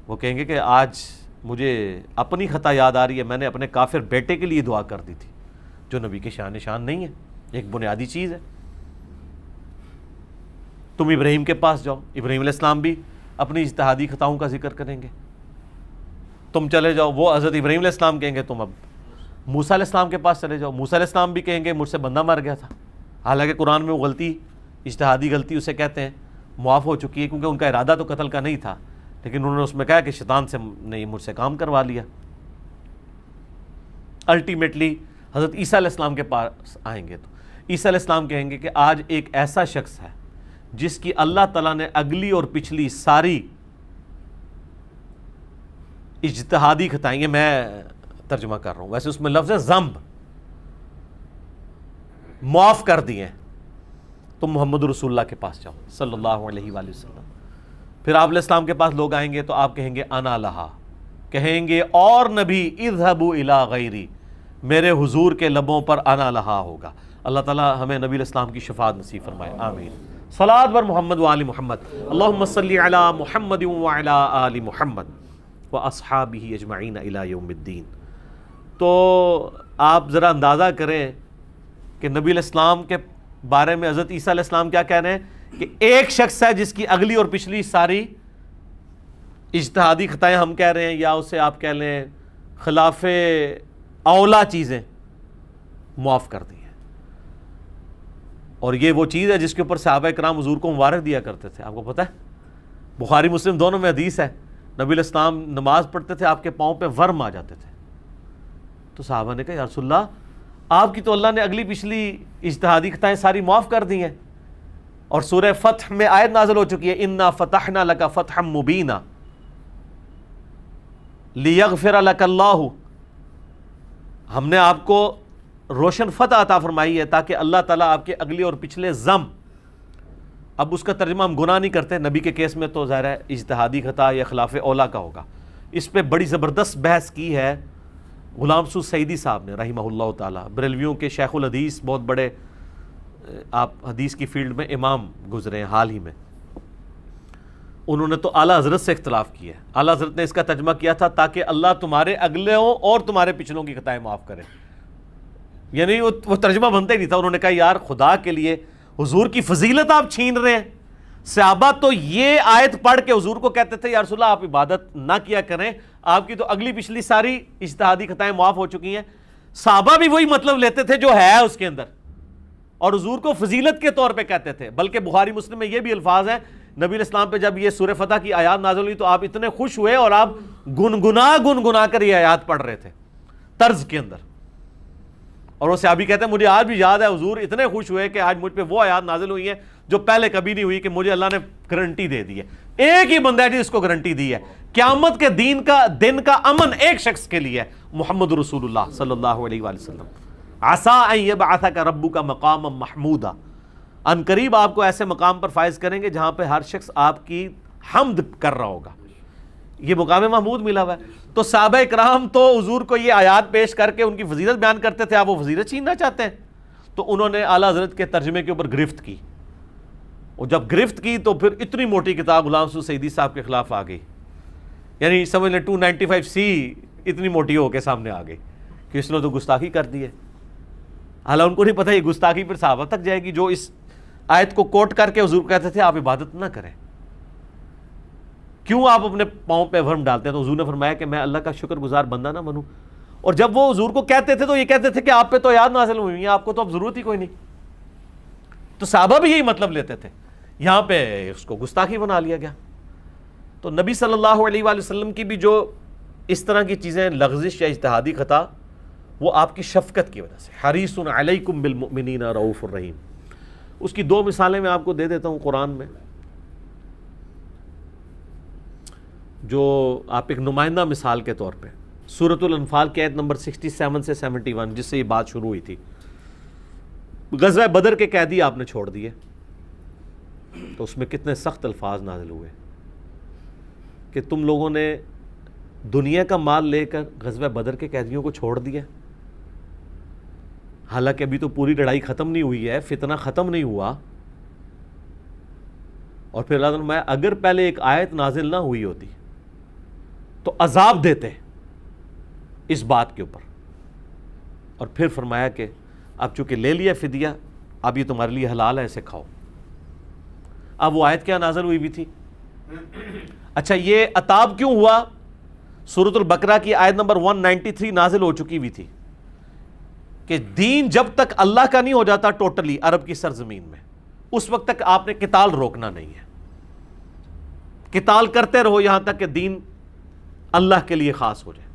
وہ کہیں گے کہ آج مجھے اپنی خطا یاد آ رہی ہے، میں نے اپنے کافر بیٹے کے لیے دعا کر دی تھی جو نبی کے شان نشان نہیں ہے، ایک بنیادی چیز ہے. تم ابراہیم کے پاس جاؤ، ابراہیم علیہ السلام بھی اپنی اجتہادی خطاؤں کا ذکر کریں گے. تم چلے جاؤ، وہ حضرت ابراہیم علیہ السلام کہیں گے تم اب موسیٰ علیہ السلام کے پاس چلے جاؤ، موسیٰ علیہ السلام بھی کہیں گے مجھ سے بندہ مر گیا تھا. حالانکہ قرآن میں وہ غلطی، اجتہادی غلطی اسے کہتے ہیں، معاف ہو چکی ہے کیونکہ ان کا ارادہ تو قتل کا نہیں تھا، لیکن انہوں نے اس میں کہا کہ شیطان سے نہیں مجھ سے کام کروا لیا. الٹیمیٹلی حضرت عیسیٰ علیہ السلام کے پاس آئیں گے تو عیسیٰ علیہ السلام کہیں گے کہ آج ایک ایسا شخص ہے جس کی اللہ تعالیٰ نے اگلی اور پچھلی ساری اجتہادی خطائیں، یہ میں ترجمہ کر رہا ہوں، ویسے اس میں لفظ ہے ذنب، معاف کر دیے. تم محمد رسول اللہ کے پاس جاؤ صلی اللہ علیہ وآلہ وسلم. پھر آپ علیہ السلام کے پاس لوگ آئیں گے تو آپ کہیں گے انا لہا، کہیں گے اور نبی اذهبوا الی غیری، میرے حضور کے لبوں پر انا لہا ہوگا. اللہ تعالیٰ ہمیں نبی علیہ السلام کی شفاعت نصیب فرمائے، آمین. صلاۃ بر محمد و آل محمد، اللہم صلی علی محمد و علی آل محمد و اصحابہ اجمعین الی یوم الدین. تو آپ ذرا اندازہ کریں کہ نبی علیہ السلام کے بارے میں حضرت عیسیٰ علیہ السلام کیا کہہ رہے ہیں کہ ایک شخص ہے جس کی اگلی اور پچھلی ساری اجتہادی خطائیں ہم کہہ رہے ہیں یا اسے آپ کہہ لیں خلاف اولا چیزیں معاف کر دی ہیں. اور یہ وہ چیز ہے جس کے اوپر صحابہ کرام حضور کو مبارک دیا کرتے تھے. آپ کو پتہ ہے بخاری مسلم دونوں میں حدیث ہے, نبی علیہ السلام نماز پڑھتے تھے, آپ کے پاؤں پہ ورم آ جاتے تھے. تو صحابہ نے کہا یا رسول اللہ آپ کی تو اللہ نے اگلی پچھلی اجتہادی خطائیں ساری معاف کر دی ہیں, اور سورہ فتح میں آیت نازل ہو چکی ہے انا فتحنا لک فتحا مبینا لیغفر لک اللہ, ہم نے آپ کو روشن فتح عطا فرمائی ہے تاکہ اللہ تعالیٰ آپ کے اگلے اور پچھلے ذنب, اب اس کا ترجمہ ہم گناہ نہیں کرتے, نبی کے کیس میں تو ظاہر ہے اجتہادی خطا یا خلاف اولا کا ہوگا. اس پہ بڑی زبردست بحث کی ہے غلام سعود سعیدی صاحب نے رحمہ اللہ تعالیٰ, بریلویوں کے شیخ الحدیث, بہت بڑے آپ حدیث کی فیلڈ میں امام گزرے ہیں حال ہی میں. انہوں نے تو اعلیٰ حضرت سے اختلاف کیا ہے. اعلیٰ حضرت نے اس کا ترجمہ کیا تھا تاکہ اللہ تمہارے اگلوں اور تمہارے پچھلوں کی خطائیں معاف کرے, یعنی وہ ترجمہ بنتا ہی نہیں تھا. انہوں نے کہا یار خدا کے لیے حضور کی فضیلت آپ چھین رہے ہیں. صحابہ تو یہ آیت پڑھ کے حضور کو کہتے تھے یا رسول اللہ آپ عبادت نہ کیا کریں, آپ کی تو اگلی پچھلی ساری اجتہادی خطائیں معاف ہو چکی ہیں. صحابہ بھی وہی مطلب لیتے تھے جو ہے اس کے اندر, اور حضور کو فضیلت کے طور پہ کہتے تھے. بلکہ بخاری مسلم میں یہ بھی الفاظ ہیں, نبی علیہ السلام پہ جب یہ سورہ فتح کی آیات نازل ہوئی تو آپ اتنے خوش ہوئے اور آپ گنگنا کر یہ آیات پڑھ رہے تھے طرز کے اندر. اور وہ صحابی کہتے ہیں مجھے آج بھی یاد ہے حضور اتنے خوش ہوئے کہ آج مجھ پہ وہ آیات نازل ہوئی ہیں جو پہلے کبھی نہیں ہوئی, کہ مجھے اللہ نے گارنٹی دے دی ہے. ایک ہی بندہ ہے جس کو گارنٹی دی ہے, قیامت کے دن کا امن ایک شخص کے لیے, محمد رسول اللہ صلی اللہ علیہ وآلہ وسلم. عسیٰ ان یبعثک ربک مقاما محمودا, ان قریب آپ کو ایسے مقام پر فائز کریں گے جہاں پہ ہر شخص آپ کی حمد کر رہا ہوگا. یہ مقام محمود ملا ہوا ہے. تو صحابہ اکرام تو حضور کو یہ آیات پیش کر کے ان کی فضیلت بیان کرتے تھے, آپ وہ فضیلت چھیننا چاہتے ہیں. تو انہوں نے اعلیٰ حضرت کے ترجمے کے اوپر گرفت کی, اور جب گرفت کی تو پھر اتنی موٹی کتاب غلام سعود سعیدی صاحب کے خلاف آ گئی. یعنی سمجھ لیں 295C اتنی موٹی ہو کے سامنے آ گئی کہ اس نے تو گستاخی کر دی ہے. حالانکہ ان کو نہیں پتہ یہ گستاخی پھر صحابہ تک جائے گی جو اس آیت کو کوٹ کر کے حضور کہتے تھے آپ عبادت نہ کریں, کیوں آپ اپنے پاؤں پہ ورم ڈالتے ہیں. تو حضور نے فرمایا کہ میں اللہ کا شکر گزار بندہ نہ بنوں. اور جب وہ حضور کو کہتے تھے تو یہ کہتے تھے کہ آپ پہ تو آیات نازل ہوئی ہیں, آپ کو تو اب ضرورت ہی کوئی نہیں. تو صحابہ بھی یہی مطلب لیتے تھے, یہاں پہ اس کو گستاخی بنا لیا گیا. تو نبی صلی اللہ علیہ وآلہ وسلم کی بھی جو اس طرح کی چیزیں لغزش یا اجتہادی خطا, وہ آپ کی شفقت کی وجہ سے. حریص علیکم بالمؤمنین رؤوف الرحیم. اس کی 2 مثالیں میں آپ کو دے دیتا ہوں قرآن میں, جو آپ ایک نمائندہ مثال کے طور پہ. سورۃ الانفال کی آیت نمبر 67 سے 71 جس سے یہ بات شروع ہوئی تھی. غزوہ بدر کے قیدی آپ نے چھوڑ دیے, تو اس میں کتنے سخت الفاظ نازل ہوئے کہ تم لوگوں نے دنیا کا مال لے کر غزوہ بدر کے قیدیوں کو چھوڑ دیا. حالانکہ ابھی تو پوری لڑائی ختم نہیں ہوئی ہے, فتنہ ختم نہیں ہوا. اور پھر اللہ تعالیٰ اگر پہلے ایک آیت نازل نہ ہوئی ہوتی تو عذاب دیتے اس بات کے اوپر, اور پھر فرمایا کہ اب چونکہ لے لیا فدیہ, اب یہ تمہارے لیے حلال ہے, اسے کھاؤ. اب وہ آیت کیا نازل ہوئی بھی تھی؟ اچھا یہ عتاب کیوں ہوا؟ سورۃ البقرہ کی آیت نمبر 193 نازل ہو چکی ہوئی تھی کہ دین جب تک اللہ کا نہیں ہو جاتا ٹوٹلی عرب کی سرزمین میں, اس وقت تک آپ نے قتال روکنا نہیں ہے. قتال کرتے رہو یہاں تک کہ دین اللہ کے لیے خاص ہو جائے.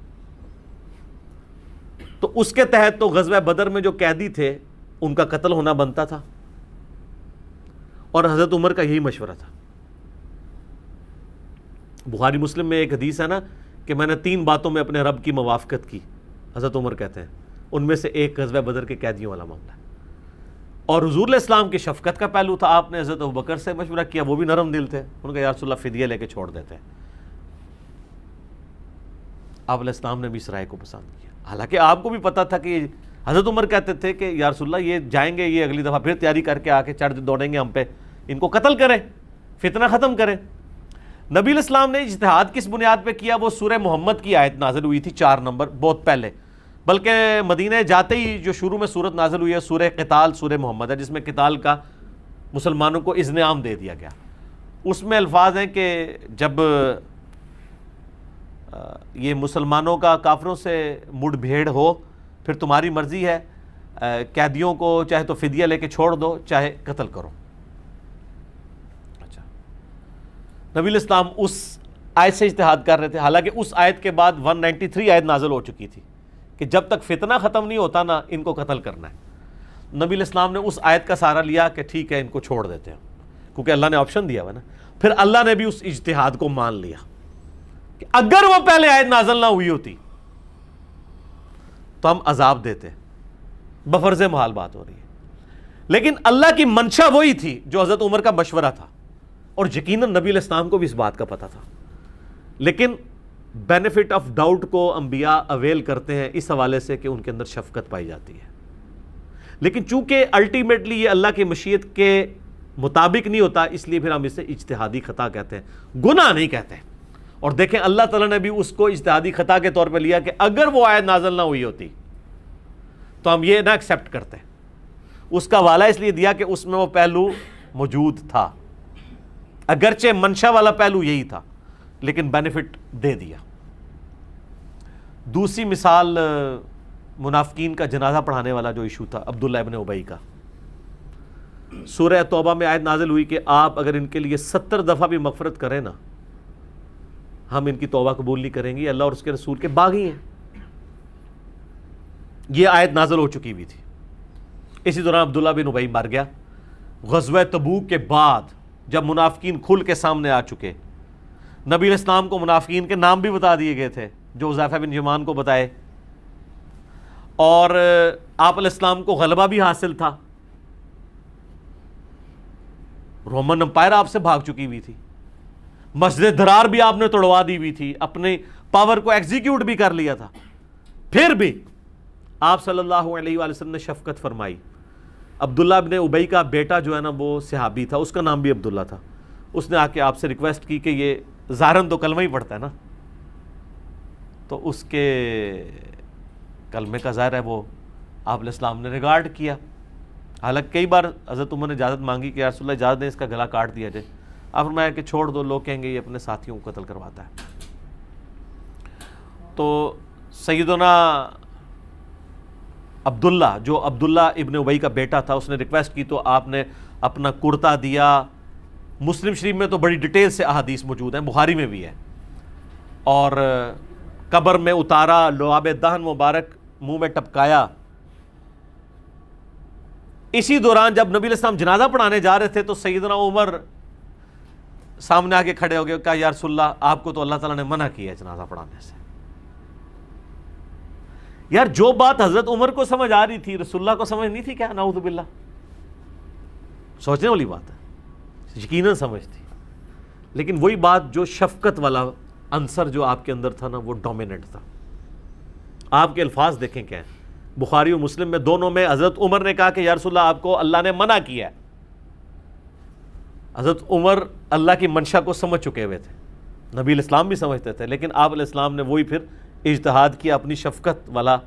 تو اس کے تحت تو غزوہ بدر میں جو قیدی تھے ان کا قتل ہونا بنتا تھا, اور حضرت عمر کا یہی مشورہ تھا. بخاری مسلم میں ایک حدیث ہے نا کہ میں نے 3 باتوں میں اپنے رب کی موافقت کی, حضرت عمر کہتے ہیں, ان میں سے ایک غزوہ بدر کے قیدیوں والا معاملہ ہے. اور حضور علیہ السلام کی شفقت کا پہلو تھا, آپ نے حضرت ابوبکر سے مشورہ کیا, وہ بھی نرم دل تھے, ان کا یا رسول اللہ فدیہ لے کے چھوڑ دیتے ہیں. آپ علیہ السلام نے بھی اس رائے کو پسند کیا, حالانکہ آپ کو بھی پتا تھا کہ حضرت عمر کہتے تھے کہ یا رسول اللہ یہ جائیں گے, یہ اگلی دفعہ پھر تیاری کر کے آ کے چڑھ دوڑیں گے ہم پہ, ان کو قتل کریں, فتنہ ختم کریں. نبی علیہ السلام نے اجتہاد کس بنیاد پہ کیا؟ وہ سورہ محمد کی آیت نازل ہوئی تھی 4 نمبر, بہت پہلے, بلکہ مدینہ جاتے ہی جو شروع میں سورت نازل ہوئی ہے سورہ قتال, سورہ محمد ہے, جس میں قتال کا مسلمانوں کو اذن عام دے دیا گیا. اس میں الفاظ ہیں کہ جب یہ مسلمانوں کا کافروں سے مڑ بھیڑ ہو پھر تمہاری مرضی ہے، قیدیوں کو چاہے تو فدیہ لے کے چھوڑ دو چاہے قتل کرو. اچھا، نبی الاسلام اس آیت سے اجتہاد کر رہے تھے، حالانکہ اس آیت کے بعد 193 آیت نازل ہو چکی تھی کہ جب تک فتنہ ختم نہیں ہوتا نا ان کو قتل کرنا ہے. نبی الاسلام نے اس آیت کا سہارا لیا کہ ٹھیک ہے ان کو چھوڑ دیتے ہیں، کیونکہ اللہ نے آپشن دیا ہوا نا. پھر اللہ نے بھی اس اجتہاد کو مان لیا کہ اگر وہ پہلے آیت نازل نہ ہوئی ہوتی تو ہم عذاب دیتے. بفرض محال بات ہو رہی ہے، لیکن اللہ کی منشا وہی تھی جو حضرت عمر کا مشورہ تھا، اور یقیناً نبی علیہ السلام کو بھی اس بات کا پتہ تھا. لیکن بینیفٹ آف ڈاؤٹ کو انبیاء اویل کرتے ہیں اس حوالے سے کہ ان کے اندر شفقت پائی جاتی ہے. لیکن چونکہ الٹیمیٹلی یہ اللہ کی مشیت کے مطابق نہیں ہوتا، اس لیے پھر ہم اسے اجتہادی خطا کہتے ہیں، گناہ نہیں کہتے. اور دیکھیں اللہ تعالیٰ نے بھی اس کو اجتہادی خطا کے طور پہ لیا کہ اگر وہ آیت نازل نہ ہوئی ہوتی تو ہم یہ نہ ایکسیپٹ کرتے. اس کا حوالہ اس لیے دیا کہ اس میں وہ پہلو موجود تھا، اگرچہ منشا والا پہلو یہی تھا لیکن بینیفٹ دے دیا. دوسری مثال منافقین کا جنازہ پڑھانے والا جو ایشو تھا عبداللہ ابن ابی کا. سورہ توبہ میں آیت نازل ہوئی کہ آپ اگر ان کے لیے 70 دفعہ بھی مغفرت کریں نا ہم ان کی توبہ قبول نہیں کریں گے، اللہ اور اس کے رسول کے باغی ہیں. یہ آیت نازل ہو چکی ہوئی تھی. اسی دوران عبداللہ بن ابی مر گیا. غزوہ تبوک کے بعد جب منافقین کھل کے سامنے آ چکے، نبی علیہ السلام کو منافقین کے نام بھی بتا دیے گئے تھے جو حذیفہ بن یمان کو بتائے، اور آپ علیہ السلام کو غلبہ بھی حاصل تھا. رومن امپائر آپ سے بھاگ چکی ہوئی تھی، مسجد درار بھی آپ نے توڑوا دی ہوئی تھی، اپنے پاور کو ایگزیکیوٹ بھی کر لیا تھا. پھر بھی آپ صلی اللہ علیہ وآلہ وسلم نے شفقت فرمائی. عبداللہ بن ابی کا بیٹا جو ہے نا وہ صحابی تھا، اس کا نام بھی عبداللہ تھا. اس نے آ کے آپ سے ریکویسٹ کی کہ یہ ظاہراً تو کلمہ ہی پڑھتا ہے نا، تو اس کے کلمے کا ظاہر ہے وہ آپ علیہ السلام نے ریگارڈ کیا. حالانکہ کئی بار حضرت عمر نے اجازت مانگی کہ یا رسول اللہ اجازت دیں اس کا گلا کاٹ دیا جائے. آپ فرمایا کہ چھوڑ دو، لوگ کہیں گے یہ اپنے ساتھیوں کو قتل کرواتا ہے. تو سیدنا عبداللہ جو عبداللہ ابن ابی کا بیٹا تھا اس نے ریکویسٹ کی تو آپ نے اپنا کرتا دیا. مسلم شریف میں تو بڑی ڈیٹیل سے احادیث موجود ہیں، بخاری میں بھی ہے. اور قبر میں اتارا، لعاب دہن مبارک منہ میں ٹپکایا. اسی دوران جب نبی علیہ السلام جنازہ پڑھانے جا رہے تھے تو سیدنا عمر سامنے آ کے کھڑے ہو گئے، کہا یا رسول اللہ آپ کو تو اللہ تعالیٰ نے منع کیا ہے جنازہ پڑھانے سے. یار جو بات حضرت عمر کو سمجھ آ رہی تھی رسول اللہ کو سمجھ نہیں تھی کیا؟ نعوذ باللہ. سوچنے والی بات ہے، یقیناً سمجھ تھی، لیکن وہی بات جو شفقت والا عنصر جو آپ کے اندر تھا نا وہ ڈومیننٹ تھا. آپ کے الفاظ دیکھیں کیا ہیں، بخاری و مسلم میں دونوں میں حضرت عمر نے کہا کہ یا رسول اللہ آپ کو اللہ نے منع کیا ہے. حضرت عمر اللہ کی منشا کو سمجھ چکے ہوئے تھے، نبی علیہ السلام بھی سمجھتے تھے، لیکن آپ علیہ السلام نے وہی پھر اجتہاد کیا اپنی شفقت والا.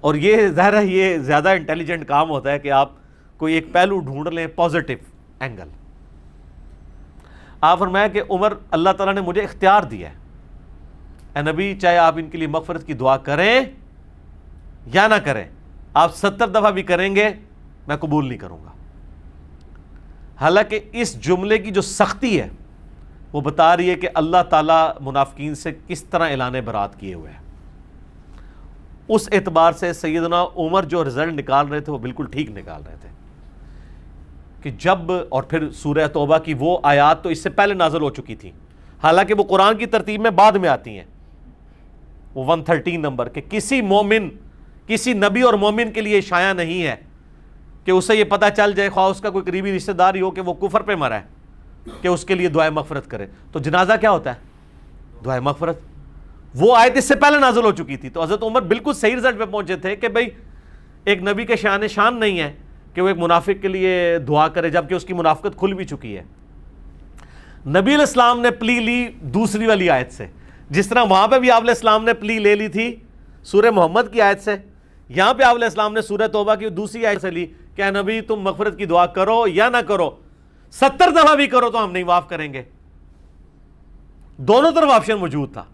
اور یہ ظاہر ہے یہ زیادہ انٹیلیجنٹ کام ہوتا ہے کہ آپ کوئی ایک پہلو ڈھونڈ لیں، پازیٹیو اینگل. آپ فرمایا کہ عمر اللہ تعالیٰ نے مجھے اختیار دیا ہے، اے نبی چاہے آپ ان کے لیے مغفرت کی دعا کریں یا نہ کریں، آپ 70 دفعہ بھی کریں گے میں قبول نہیں کروں گا. حالانکہ اس جملے کی جو سختی ہے وہ بتا رہی ہے کہ اللہ تعالیٰ منافقین سے کس طرح اعلان برات کیے ہوئے ہیں. اس اعتبار سے سیدنا عمر جو رزلٹ نکال رہے تھے وہ بالکل ٹھیک نکال رہے تھے کہ جب، اور پھر سورہ توبہ کی وہ آیات تو اس سے پہلے نازل ہو چکی تھی، حالانکہ وہ قرآن کی ترتیب میں بعد میں آتی ہیں. وہ 113 نمبر کہ کسی مومن، کسی نبی اور مومن کے لیے شایع نہیں ہے کہ اسے یہ پتہ چل جائے، خواہ اس کا کوئی قریبی رشتہ دار ہی ہو کہ وہ کفر پہ مرا ہے، کہ اس کے لیے دعائے مغفرت کرے. تو جنازہ کیا ہوتا ہے؟ دعائے مغفرت. وہ آیت اس سے پہلے نازل ہو چکی تھی. تو حضرت عمر بالکل صحیح رزلٹ پہ پہنچے تھے کہ بھئی ایک نبی کے شان نہیں ہے کہ وہ ایک منافق کے لیے دعا کرے جبکہ اس کی منافقت کھل بھی چکی ہے. نبی علیہ السلام نے پلی لی دوسری والی آیت سے، جس طرح وہاں پہ بھی آپ علیہ السلام نے پلی لے لی تھی سورہ محمد کی آیت سے، یہاں پہ آپ علیہ السلام نے سورہ توبہ کی دوسری آیت سے لی کہ اے نبی تم مغفرت کی دعا کرو یا نہ کرو، 70 دفعہ بھی کرو تو ہم نہیں معاف کریں گے۔ دونوں طرف آپشن موجود تھا۔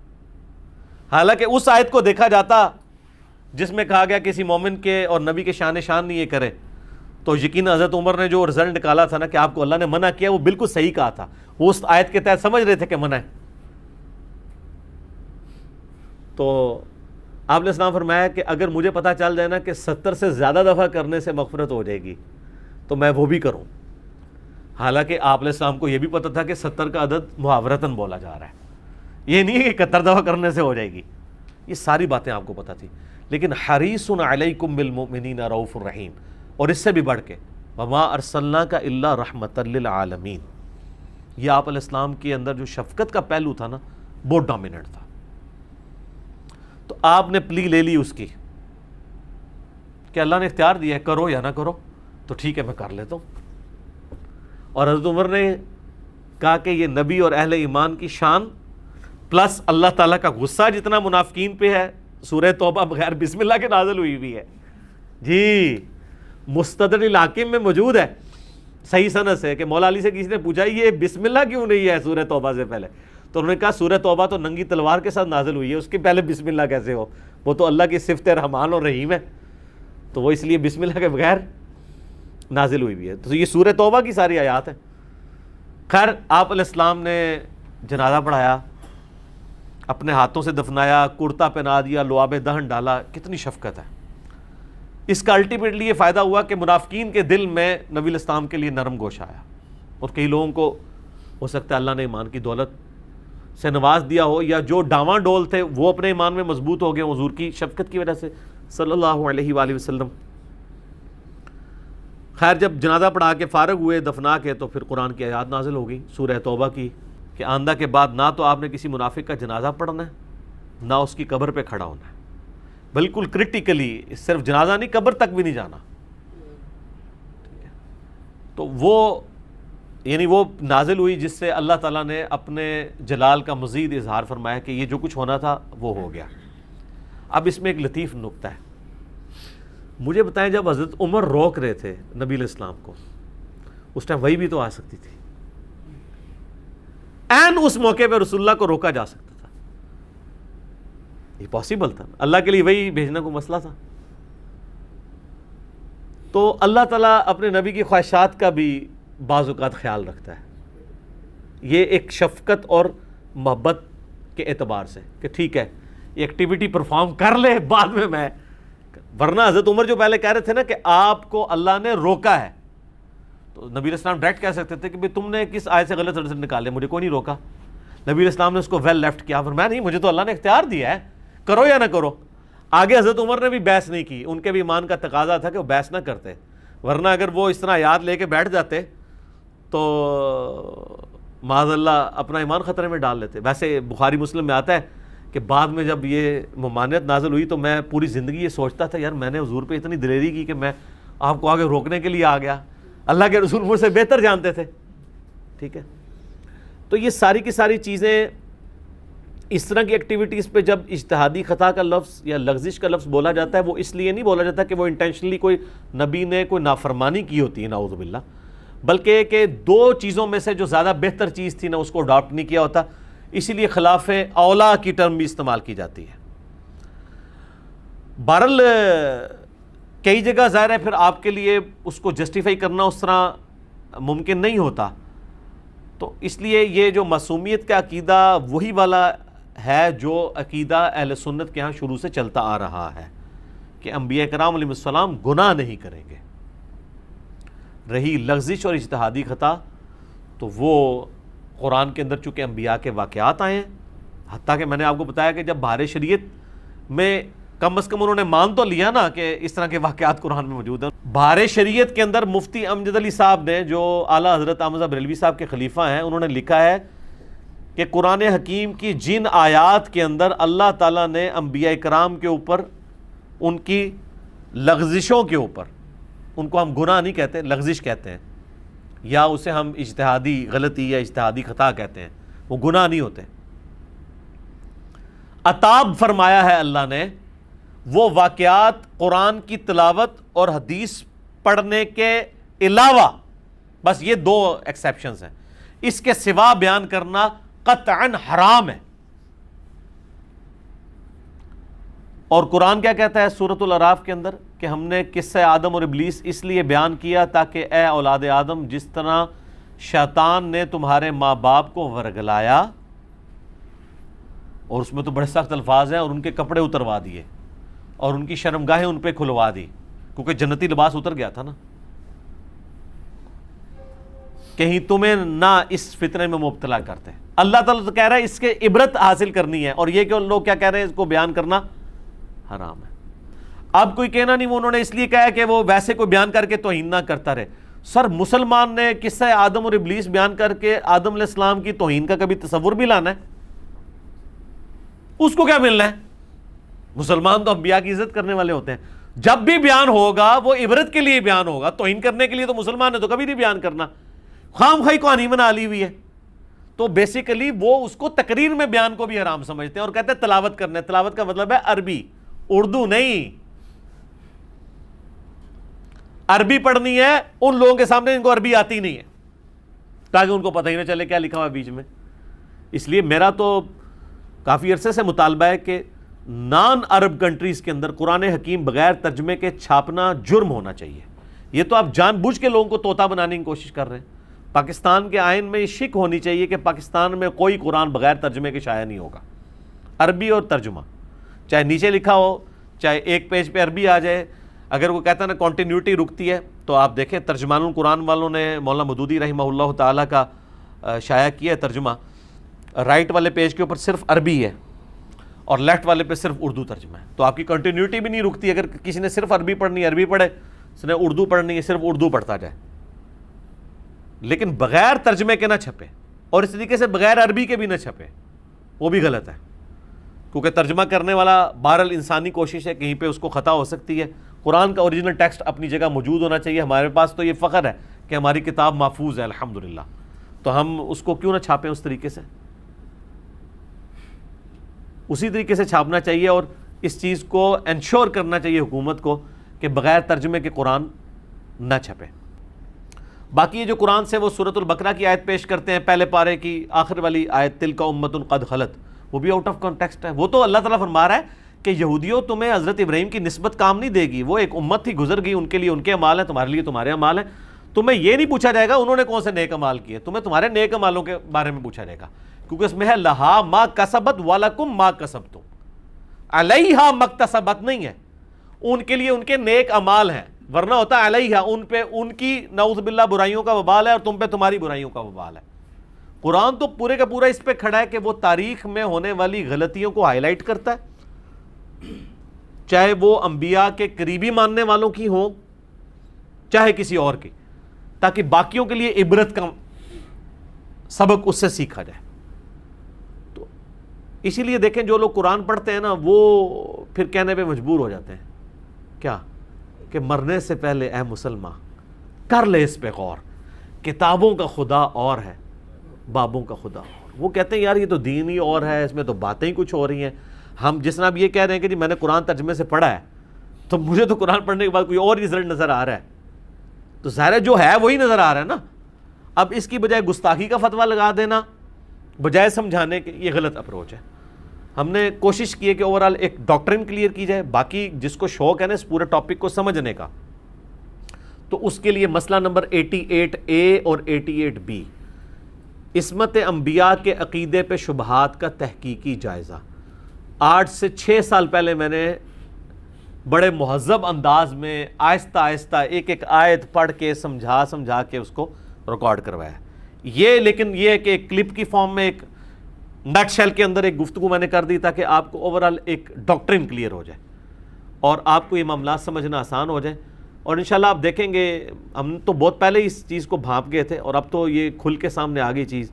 حالانکہ اس آیت کو دیکھا جاتا جس میں کہا گیا کسی مومن کے اور نبی کے شان نہیں یہ کرے، تو یقین حضرت عمر نے جو رزلٹ نکالا تھا نا کہ آپ کو اللہ نے منع کیا، وہ بالکل صحیح کہا تھا، وہ اس آیت کے تحت سمجھ رہے تھے کہ منع ہے۔ تو آپ علیہ السلام فرمایا کہ اگر مجھے پتہ چل جائے نا کہ 70 سے زیادہ دفعہ کرنے سے مغفرت ہو جائے گی تو میں وہ بھی کروں۔ حالانکہ آپ علیہ السلام کو یہ بھی پتہ تھا کہ 70 کا عدد محاورتاً بولا جا رہا ہے، یہ نہیں ہے کہ 71 دفعہ کرنے سے ہو جائے گی، یہ ساری باتیں آپ کو پتہ تھی۔ لیکن حریص علیکم بالمؤمنین رؤوف الرحیم، اور اس سے بھی بڑھ کے وما ارسلناک الا رحمۃ للعالمین، یہ آپ علیہ السلام کے اندر جو شفقت کا پہلو تھا نا بہت ڈومیننٹ تھا۔ تو آپ نے پلی لے لی اس کی کہ اللہ نے اختیار دیا ہے کرو یا نہ کرو، تو ٹھیک ہے میں کر لیتا ہوں۔ اور حضرت عمر نے کہا کہ یہ نبی اور اہل ایمان کی شان پلس اللہ تعالیٰ کا غصہ جتنا منافقین پہ ہے، سورہ توبہ بغیر بسم اللہ کے نازل ہوئی ہوئی ہے جی، مستدرک الحاکم میں موجود ہے صحیح سند سے کہ مولا علی سے کسی نے پوچھا یہ بسم اللہ کیوں نہیں ہے سورہ توبہ سے پہلے، تو انہوں نے کہا سورہ توبہ تو ننگی تلوار کے ساتھ نازل ہوئی ہے، اس کے پہلے بسم اللہ کیسے ہو، وہ تو اللہ کی صفت رحمان اور رحیم ہے، تو وہ اس لیے بسم اللہ کے بغیر نازل ہوئی ہوئی ہے۔ تو یہ سورہ توبہ کی ساری آیات ہیں۔ خیر آپ علیہ السلام نے جنازہ پڑھایا، اپنے ہاتھوں سے دفنایا، کرتا پہنا دیا، لعاب دہن ڈالا، کتنی شفقت ہے۔ اس کا الٹیمیٹلی یہ فائدہ ہوا کہ منافقین کے دل میں نبی علیہ السلام کے لیے نرم گوش آیا، اور کئی لوگوں کو ہو سکتا ہے اللہ نے ایمان کی دولت سے نواز دیا ہو، یا جو ڈاواں ڈول تھے وہ اپنے ایمان میں مضبوط ہو گئے حضور کی شفقت کی وجہ سے صلی اللہ علیہ وآلہ وسلم۔ خیر جب جنازہ پڑھا کے فارغ ہوئے دفنا کے، تو پھر قرآن کی آیات نازل ہو گئی سورہ توبہ کی کہ آندہ کے بعد نہ تو آپ نے کسی منافق کا جنازہ پڑھنا ہے، نہ اس کی قبر پہ کھڑا ہونا ہے، بالکل کرٹیکلی صرف جنازہ نہیں قبر تک بھی نہیں جانا۔ تو وہ یعنی وہ نازل ہوئی جس سے اللہ تعالیٰ نے اپنے جلال کا مزید اظہار فرمایا کہ یہ جو کچھ ہونا تھا وہ ہو گیا۔ اب اس میں ایک لطیف نکتہ ہے، مجھے بتائیں جب حضرت عمر روک رہے تھے نبی علیہ السلام کو، اس ٹائم وہی بھی تو آ سکتی تھی، این اس موقع پہ رسول اللہ کو روکا جا سکتا تھا، یہ پاسبل تھا، اللہ کے لیے وہی بھیجنا کو مسئلہ تھا۔ تو اللہ تعالیٰ اپنے نبی کی خواہشات کا بھی بعض اوقات خیال رکھتا ہے، یہ ایک شفقت اور محبت کے اعتبار سے کہ ٹھیک ہے یہ ایکٹیویٹی پرفارم کر لے بعد میں ورنہ حضرت عمر جو پہلے کہہ رہے تھے نا کہ آپ کو اللہ نے روکا ہے، تو نبی علیہ السلام ڈائریکٹ کہہ سکتے تھے کہ بھئی تم نے کس آیت سے غلط رزلٹ نکالے، مجھے کوئی نہیں روکا۔ نبی علیہ السلام نے اس کو ویل لیفٹ کیا، فرمایا نہیں مجھے تو اللہ نے اختیار دیا ہے، کرو یا نہ کرو۔ آگے حضرت عمر نے بھی بحث نہیں کی، ان کے بھی ایمان کا تقاضا تھا کہ وہ بحث نہ کرتے، ورنہ اگر وہ اس طرح یاد لے کے بیٹھ جاتے تو معاذ اللہ اپنا ایمان خطرے میں ڈال لیتے۔ ویسے بخاری مسلم میں آتا ہے کہ بعد میں جب یہ ممانعت نازل ہوئی تو میں پوری زندگی یہ سوچتا تھا یار میں نے حضور پہ اتنی دلیری کی کہ میں آپ کو آگے روکنے کے لیے آ گیا، اللہ کے رسول مجھ سے بہتر جانتے تھے، ٹھیک ہے۔ تو یہ ساری کی ساری چیزیں اس طرح کی ایکٹیویٹیز پہ جب اجتہادی خطا کا لفظ یا لغزش کا لفظ بولا جاتا ہے، وہ اس لیے نہیں بولا جاتا کہ وہ انٹینشنلی کوئی نبی نے کوئی نافرمانی کی ہوتی ہے نعوذ باللہ، بلکہ کہ دو چیزوں میں سے جو زیادہ بہتر چیز تھی نا اس کو اڈاپٹ نہیں کیا ہوتا، اسی لیے خلاف اولا کی ٹرم بھی استعمال کی جاتی ہے۔ بہرحال کئی جگہ ظاہر ہے پھر آپ کے لیے اس کو جسٹیفائی کرنا اس طرح ممکن نہیں ہوتا، تو اس لیے یہ جو معصومیت کا عقیدہ وہی والا ہے جو عقیدہ اہل سنت کے ہاں شروع سے چلتا آ رہا ہے کہ انبیاء کرام علیہ السلام گناہ نہیں کریں گے۔ رہی لغزش اور اجتہادی خطا تو وہ قرآن کے اندر چونکہ انبیاء کے واقعات آئے ہیں، حتیٰ کہ میں نے آپ کو بتایا کہ جب بہار شریعت میں کم از کم انہوں نے مان تو لیا نا کہ اس طرح کے واقعات قرآن میں موجود ہیں۔ بہار شریعت کے اندر مفتی امجد علی صاحب نے جو اعلیٰ حضرت احمد بریلوی صاحب کے خلیفہ ہیں، انہوں نے لکھا ہے کہ قرآن حکیم کی جن آیات کے اندر اللہ تعالیٰ نے انبیاء کرام کے اوپر ان کی لغزشوں کے اوپر، ان کو ہم گناہ نہیں کہتے لغزش کہتے ہیں، یا اسے ہم اجتہادی غلطی یا اجتہادی خطا کہتے ہیں، وہ گناہ نہیں ہوتے، عتاب فرمایا ہے اللہ نے وہ واقعات قرآن کی تلاوت اور حدیث پڑھنے کے علاوہ، بس یہ 2 ایکسیپشنز ہیں، اس کے سوا بیان کرنا قطعاً حرام ہے۔ اور قرآن کیا کہتا ہے سورۃ الاعراف کے اندر کہ ہم نے قصہ آدم اور ابلیس اس لیے بیان کیا تاکہ اے اولاد آدم، جس طرح شیطان نے تمہارے ماں باپ کو ورگلایا، اور اس میں تو بڑے سخت الفاظ ہیں، اور ان کے کپڑے اتروا دیے اور ان کی شرمگاہیں ان پہ کھلوا دی، کیونکہ جنتی لباس اتر گیا تھا نا، کہیں تمہیں نہ اس فتنے میں مبتلا کرتے۔ اللہ تعالیٰ تو کہہ رہا ہے اس کے عبرت حاصل کرنی ہے، اور یہ کہ لوگ کیا کہہ رہے ہیں، اس کو بیان کرنا حرام ہے۔ اب کوئی کہنا نہیں وہ انہوں نے اس لیے کہا کہ وہ ویسے کوئی بیان کر کے توہین نہ کرتا رہے۔ سر مسلمان نے قصہ آدم اور ابلیس بیان کر کے آدم علیہ السلام کی توہین کا کبھی تصور بھی لانا ہے؟ اس کو کیا ملنا ہے؟ مسلمان تو انبیاء کی عزت کرنے والے ہوتے ہیں، جب بھی بیان ہوگا وہ عبرت کے لیے بیان ہوگا، توہین کرنے کے لیے تو مسلمان نے تو کبھی نہیں بیان کرنا، خام خواہی کہانی بنا لی ہوئی ہے۔ تو بیسیکلی وہ اس کو تقریر میں بیان کو بھی حرام سمجھتے ہیں اور کہتے ہیں تلاوت کرنا ہے۔ تلاوت کا مطلب ہے عربی، اردو نہیں۔ عربی پڑھنی ہے ان لوگوں کے سامنے ان کو عربی آتی نہیں ہے، تاکہ ان کو پتہ ہی نہ چلے کیا لکھا ہوا ہے بیچ میں۔ اس لیے میرا تو کافی عرصے سے مطالبہ ہے کہ نان عرب کنٹریز کے اندر قرآن حکیم بغیر ترجمے کے چھاپنا جرم ہونا چاہیے۔ یہ تو آپ جان بوجھ کے لوگوں کو طوطا بنانے کی کوشش کر رہے ہیں۔ پاکستان کے آئین میں یہ شک ہونی چاہیے کہ پاکستان میں کوئی قرآن بغیر ترجمے کے شائع نہیں ہوگا، عربی اور ترجمہ، چاہے نیچے لکھا ہو چاہے ایک پیج پہ عربی آ جائے۔ اگر وہ کہتا ہے نا کنٹینیوٹی رکتی ہے، تو آپ دیکھیں ترجمان القرآن والوں نے مولانا مودودی رحمہ اللہ تعالیٰ کا شائع کیا ہے ترجمہ، رائٹ والے پیج کے اوپر صرف عربی ہے اور لیفٹ والے پہ صرف اردو ترجمہ ہے، تو آپ کی کنٹینیوٹی بھی نہیں رکتی۔ اگر کسی نے صرف عربی پڑھنی ہے عربی پڑھے، اس نے اردو پڑھنی ہے صرف اردو پڑھتا جائے، لیکن بغیر ترجمے کے نہ چھپے، اور اس طریقے سے بغیر عربی کے بھی نہ چھپے، وہ بھی غلط ہے، کیونکہ ترجمہ کرنے والا بہرحال انسانی کوشش ہے، کہیں پہ اس کو خطا ہو سکتی ہے۔ قرآن کا اوریجنل ٹیکسٹ اپنی جگہ موجود ہونا چاہیے۔ ہمارے پاس تو یہ فخر ہے کہ ہماری کتاب محفوظ ہے الحمدللہ، تو ہم اس کو کیوں نہ چھاپیں اس طریقے سے؟ اسی طریقے سے چھاپنا چاہیے، اور اس چیز کو انشور کرنا چاہیے حکومت کو کہ بغیر ترجمے کے قرآن نہ چھپے۔ باقی یہ جو قرآن سے وہ سورۃ البقرہ کی آیت پیش کرتے ہیں، پہلے پارے کی آخر والی آیت تلک امۃ قد خلت، وہ بھی آؤٹ آف کانٹیکسٹ ہے۔ وہ تو اللہ تعالیٰ فرما رہا ہے کہ یہودیوں تمہیں حضرت ابراہیم کی نسبت کام نہیں دے گی، وہ ایک امت تھی گزر گئی، ان کے لیے ان کے اعمال ہیں، تمہارے لیے تمہارے اعمال ہیں۔ تمہیں یہ نہیں پوچھا جائے گا انہوں نے کون سے نیک اعمال کیے، تمہیں تمہارے نیک اعمالوں کے بارے میں پوچھا جائے گا، کیونکہ اس میں ہے لہا ما کسبت ولکم ما کسبتم، علیہا مکتسبت نہیں ہے، ان کے لیے ان کے نیک اعمال ہیں، ورنہ ہوتا ہے علیہا، ان پہ ان کی نعوذ باللہ برائیوں کا وبال ہے اور تم پہ تمہاری برائیوں کا وبال ہے۔ قرآن تو پورے کا پورا اس پہ کھڑا ہے کہ وہ تاریخ میں ہونے والی غلطیوں کو ہائی لائٹ کرتا ہے، چاہے وہ انبیاء کے قریبی ماننے والوں کی ہوں چاہے کسی اور کی، تاکہ باقیوں کے لیے عبرت کا سبق اس سے سیکھا جائے۔ تو اسی لیے دیکھیں جو لوگ قرآن پڑھتے ہیں نا، وہ پھر کہنے پہ مجبور ہو جاتے ہیں کیا کہ مرنے سے پہلے اے مسلمان کر لے اس پہ غور، کتابوں کا خدا اور ہے بابوں کا خدا اور۔ وہ کہتے ہیں یار یہ تو دین ہی اور ہے، اس میں تو باتیں ہی کچھ ہو رہی ہیں۔ ہم جس طرح اب یہ کہہ رہے ہیں کہ جی میں نے قرآن ترجمے سے پڑھا ہے، تو مجھے تو قرآن پڑھنے کے بعد کوئی اور رزلٹ نظر آ رہا ہے، تو ظاہر جو ہے وہی نظر آ رہا ہے نا۔ اب اس کی بجائے گستاخی کا فتویٰ لگا دینا بجائے سمجھانے کے، یہ غلط اپروچ ہے۔ ہم نے کوشش کی ہے کہ اوورآل ایک ڈاکٹرن کلیئر کی جائے، باقی جس کو شوق ہے نا اس پورے ٹاپک کو سمجھنے کا، تو اس کے لیے مسئلہ نمبر 88A اور 88B، عصمت انبیاء کے عقیدے پہ شبہات کا تحقیقی جائزہ۔ 8 سے 6 سال پہلے میں نے بڑے مہذب انداز میں آہستہ آہستہ ایک ایک آیت پڑھ کے سمجھا کے اس کو ریکارڈ کروایا۔ یہ لیکن یہ کہ ایک کلپ کی فارم میں ایک نٹ شیل کے اندر ایک گفتگو میں نے کر دی تاکہ آپ کو اوورآل ایک ڈاکٹرن کلیئر ہو جائے اور آپ کو یہ معاملات سمجھنا آسان ہو جائے۔ اور انشاءاللہ آپ دیکھیں گے، ہم تو بہت پہلے اس چیز کو بھانپ گئے تھے اور اب تو یہ کھل کے سامنے آ گئی چیز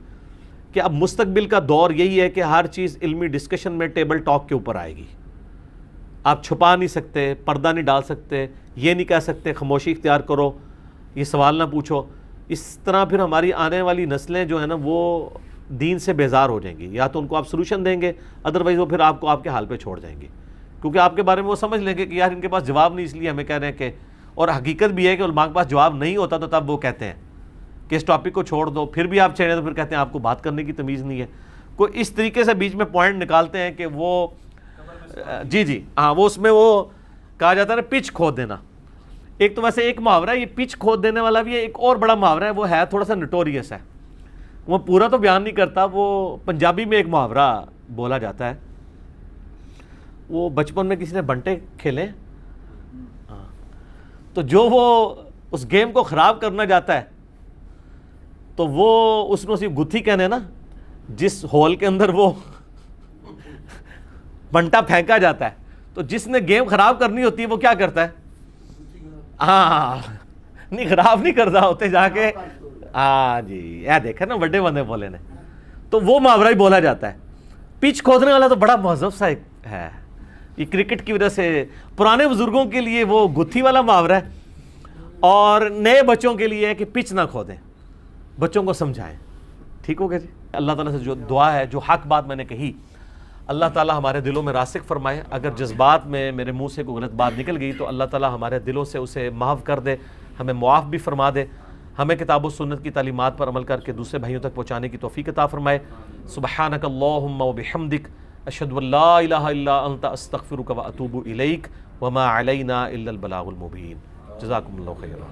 کہ اب مستقبل کا دور یہی ہے کہ ہر چیز علمی ڈسکشن میں ٹیبل ٹاک کے اوپر آئے گی۔ آپ چھپا نہیں سکتے، پردہ نہیں ڈال سکتے، یہ نہیں کہہ سکتے خاموشی اختیار کرو، یہ سوال نہ پوچھو۔ اس طرح پھر ہماری آنے والی نسلیں جو ہیں نا وہ دین سے بیزار ہو جائیں گی، یا تو ان کو آپ سلوشن دیں گے، ادروائز وہ پھر آپ کے حال پہ چھوڑ جائیں گے، کیونکہ آپ کے بارے میں وہ سمجھ لیں گے کہ یار ان کے پاس جواب نہیں، اس لیے ہمیں کہہ رہے ہیں کہ اور حقیقت بھی ہے کہ علماء کے پاس جواب نہیں ہوتا تو تب وہ کہتے ہیں کہ اس ٹاپک کو چھوڑ دو، پھر بھی آپ چھیڑیں تو پھر کہتے ہیں آپ کو بات کرنے کی تمیز نہیں ہے. کوئی اس طریقے سے بیچ میں پوائنٹ نکالتے ہیں کہ وہ جی ہاں، وہ اس میں وہ کہا جاتا ہے نا پچ کھود دینا. ایک تو ویسے ایک محاورہ ہے یہ پچ کھود دینے والا بھی ہے، ایک اور بڑا محاورہ ہے وہ ہے تھوڑا سا نٹوریس ہے، وہ پورا تو بیان نہیں کرتا. وہ پنجابی میں ایک محاورہ بولا جاتا ہے، وہ بچپن میں کسی نے بنٹے کھیلے تو جو وہ اس گیم کو خراب کرنا جاتا ہے تو وہ اس نے اسی گتھی کہنے نا جس ہول کے اندر وہ بنٹا پھینکا جاتا ہے، تو جس نے گیم خراب کرنی ہوتی ہے وہ کیا کرتا ہے؟ ہاں نہیں، خراب نہیں کرتا ہوتے جا کے. ہاں جی، یہ دیکھا نا بڑے بندے بولے نے. تو وہ محاورہ ہی بولا جاتا ہے. پچ کھودنے والا تو بڑا مہذب سا ایک ہے، یہ کرکٹ کی وجہ سے پرانے بزرگوں کے لیے وہ گتھی والا محاورہ ہے، اور نئے بچوں کے لیے ہے کہ پچ نہ کھودیں، بچوں کو سمجھائیں. ٹھیک ہو گیا جی. اللہ تعالیٰ سے جو دعا ہے، جو حق بات میں نے کہی، اللہ تعالیٰ ہمارے دلوں میں راسخ فرمائے. اگر جذبات میں میرے منہ سے کوئی غلط بات نکل گئی تو اللہ تعالیٰ ہمارے دلوں سے اسے معاف کر دے، ہمیں معاف بھی فرما دے، ہمیں کتاب و سنت کی تعلیمات پر عمل کر کے دوسرے بھائیوں تک پہنچانے کی توفیق عطا فرمائے. سبحانک اللہم و بحمدک، اشہد ان لا الہ الا انت، استغفرک و اتوب الیک، وما علینا الا البلاغ المبین. جزاکم اللہ خیرا.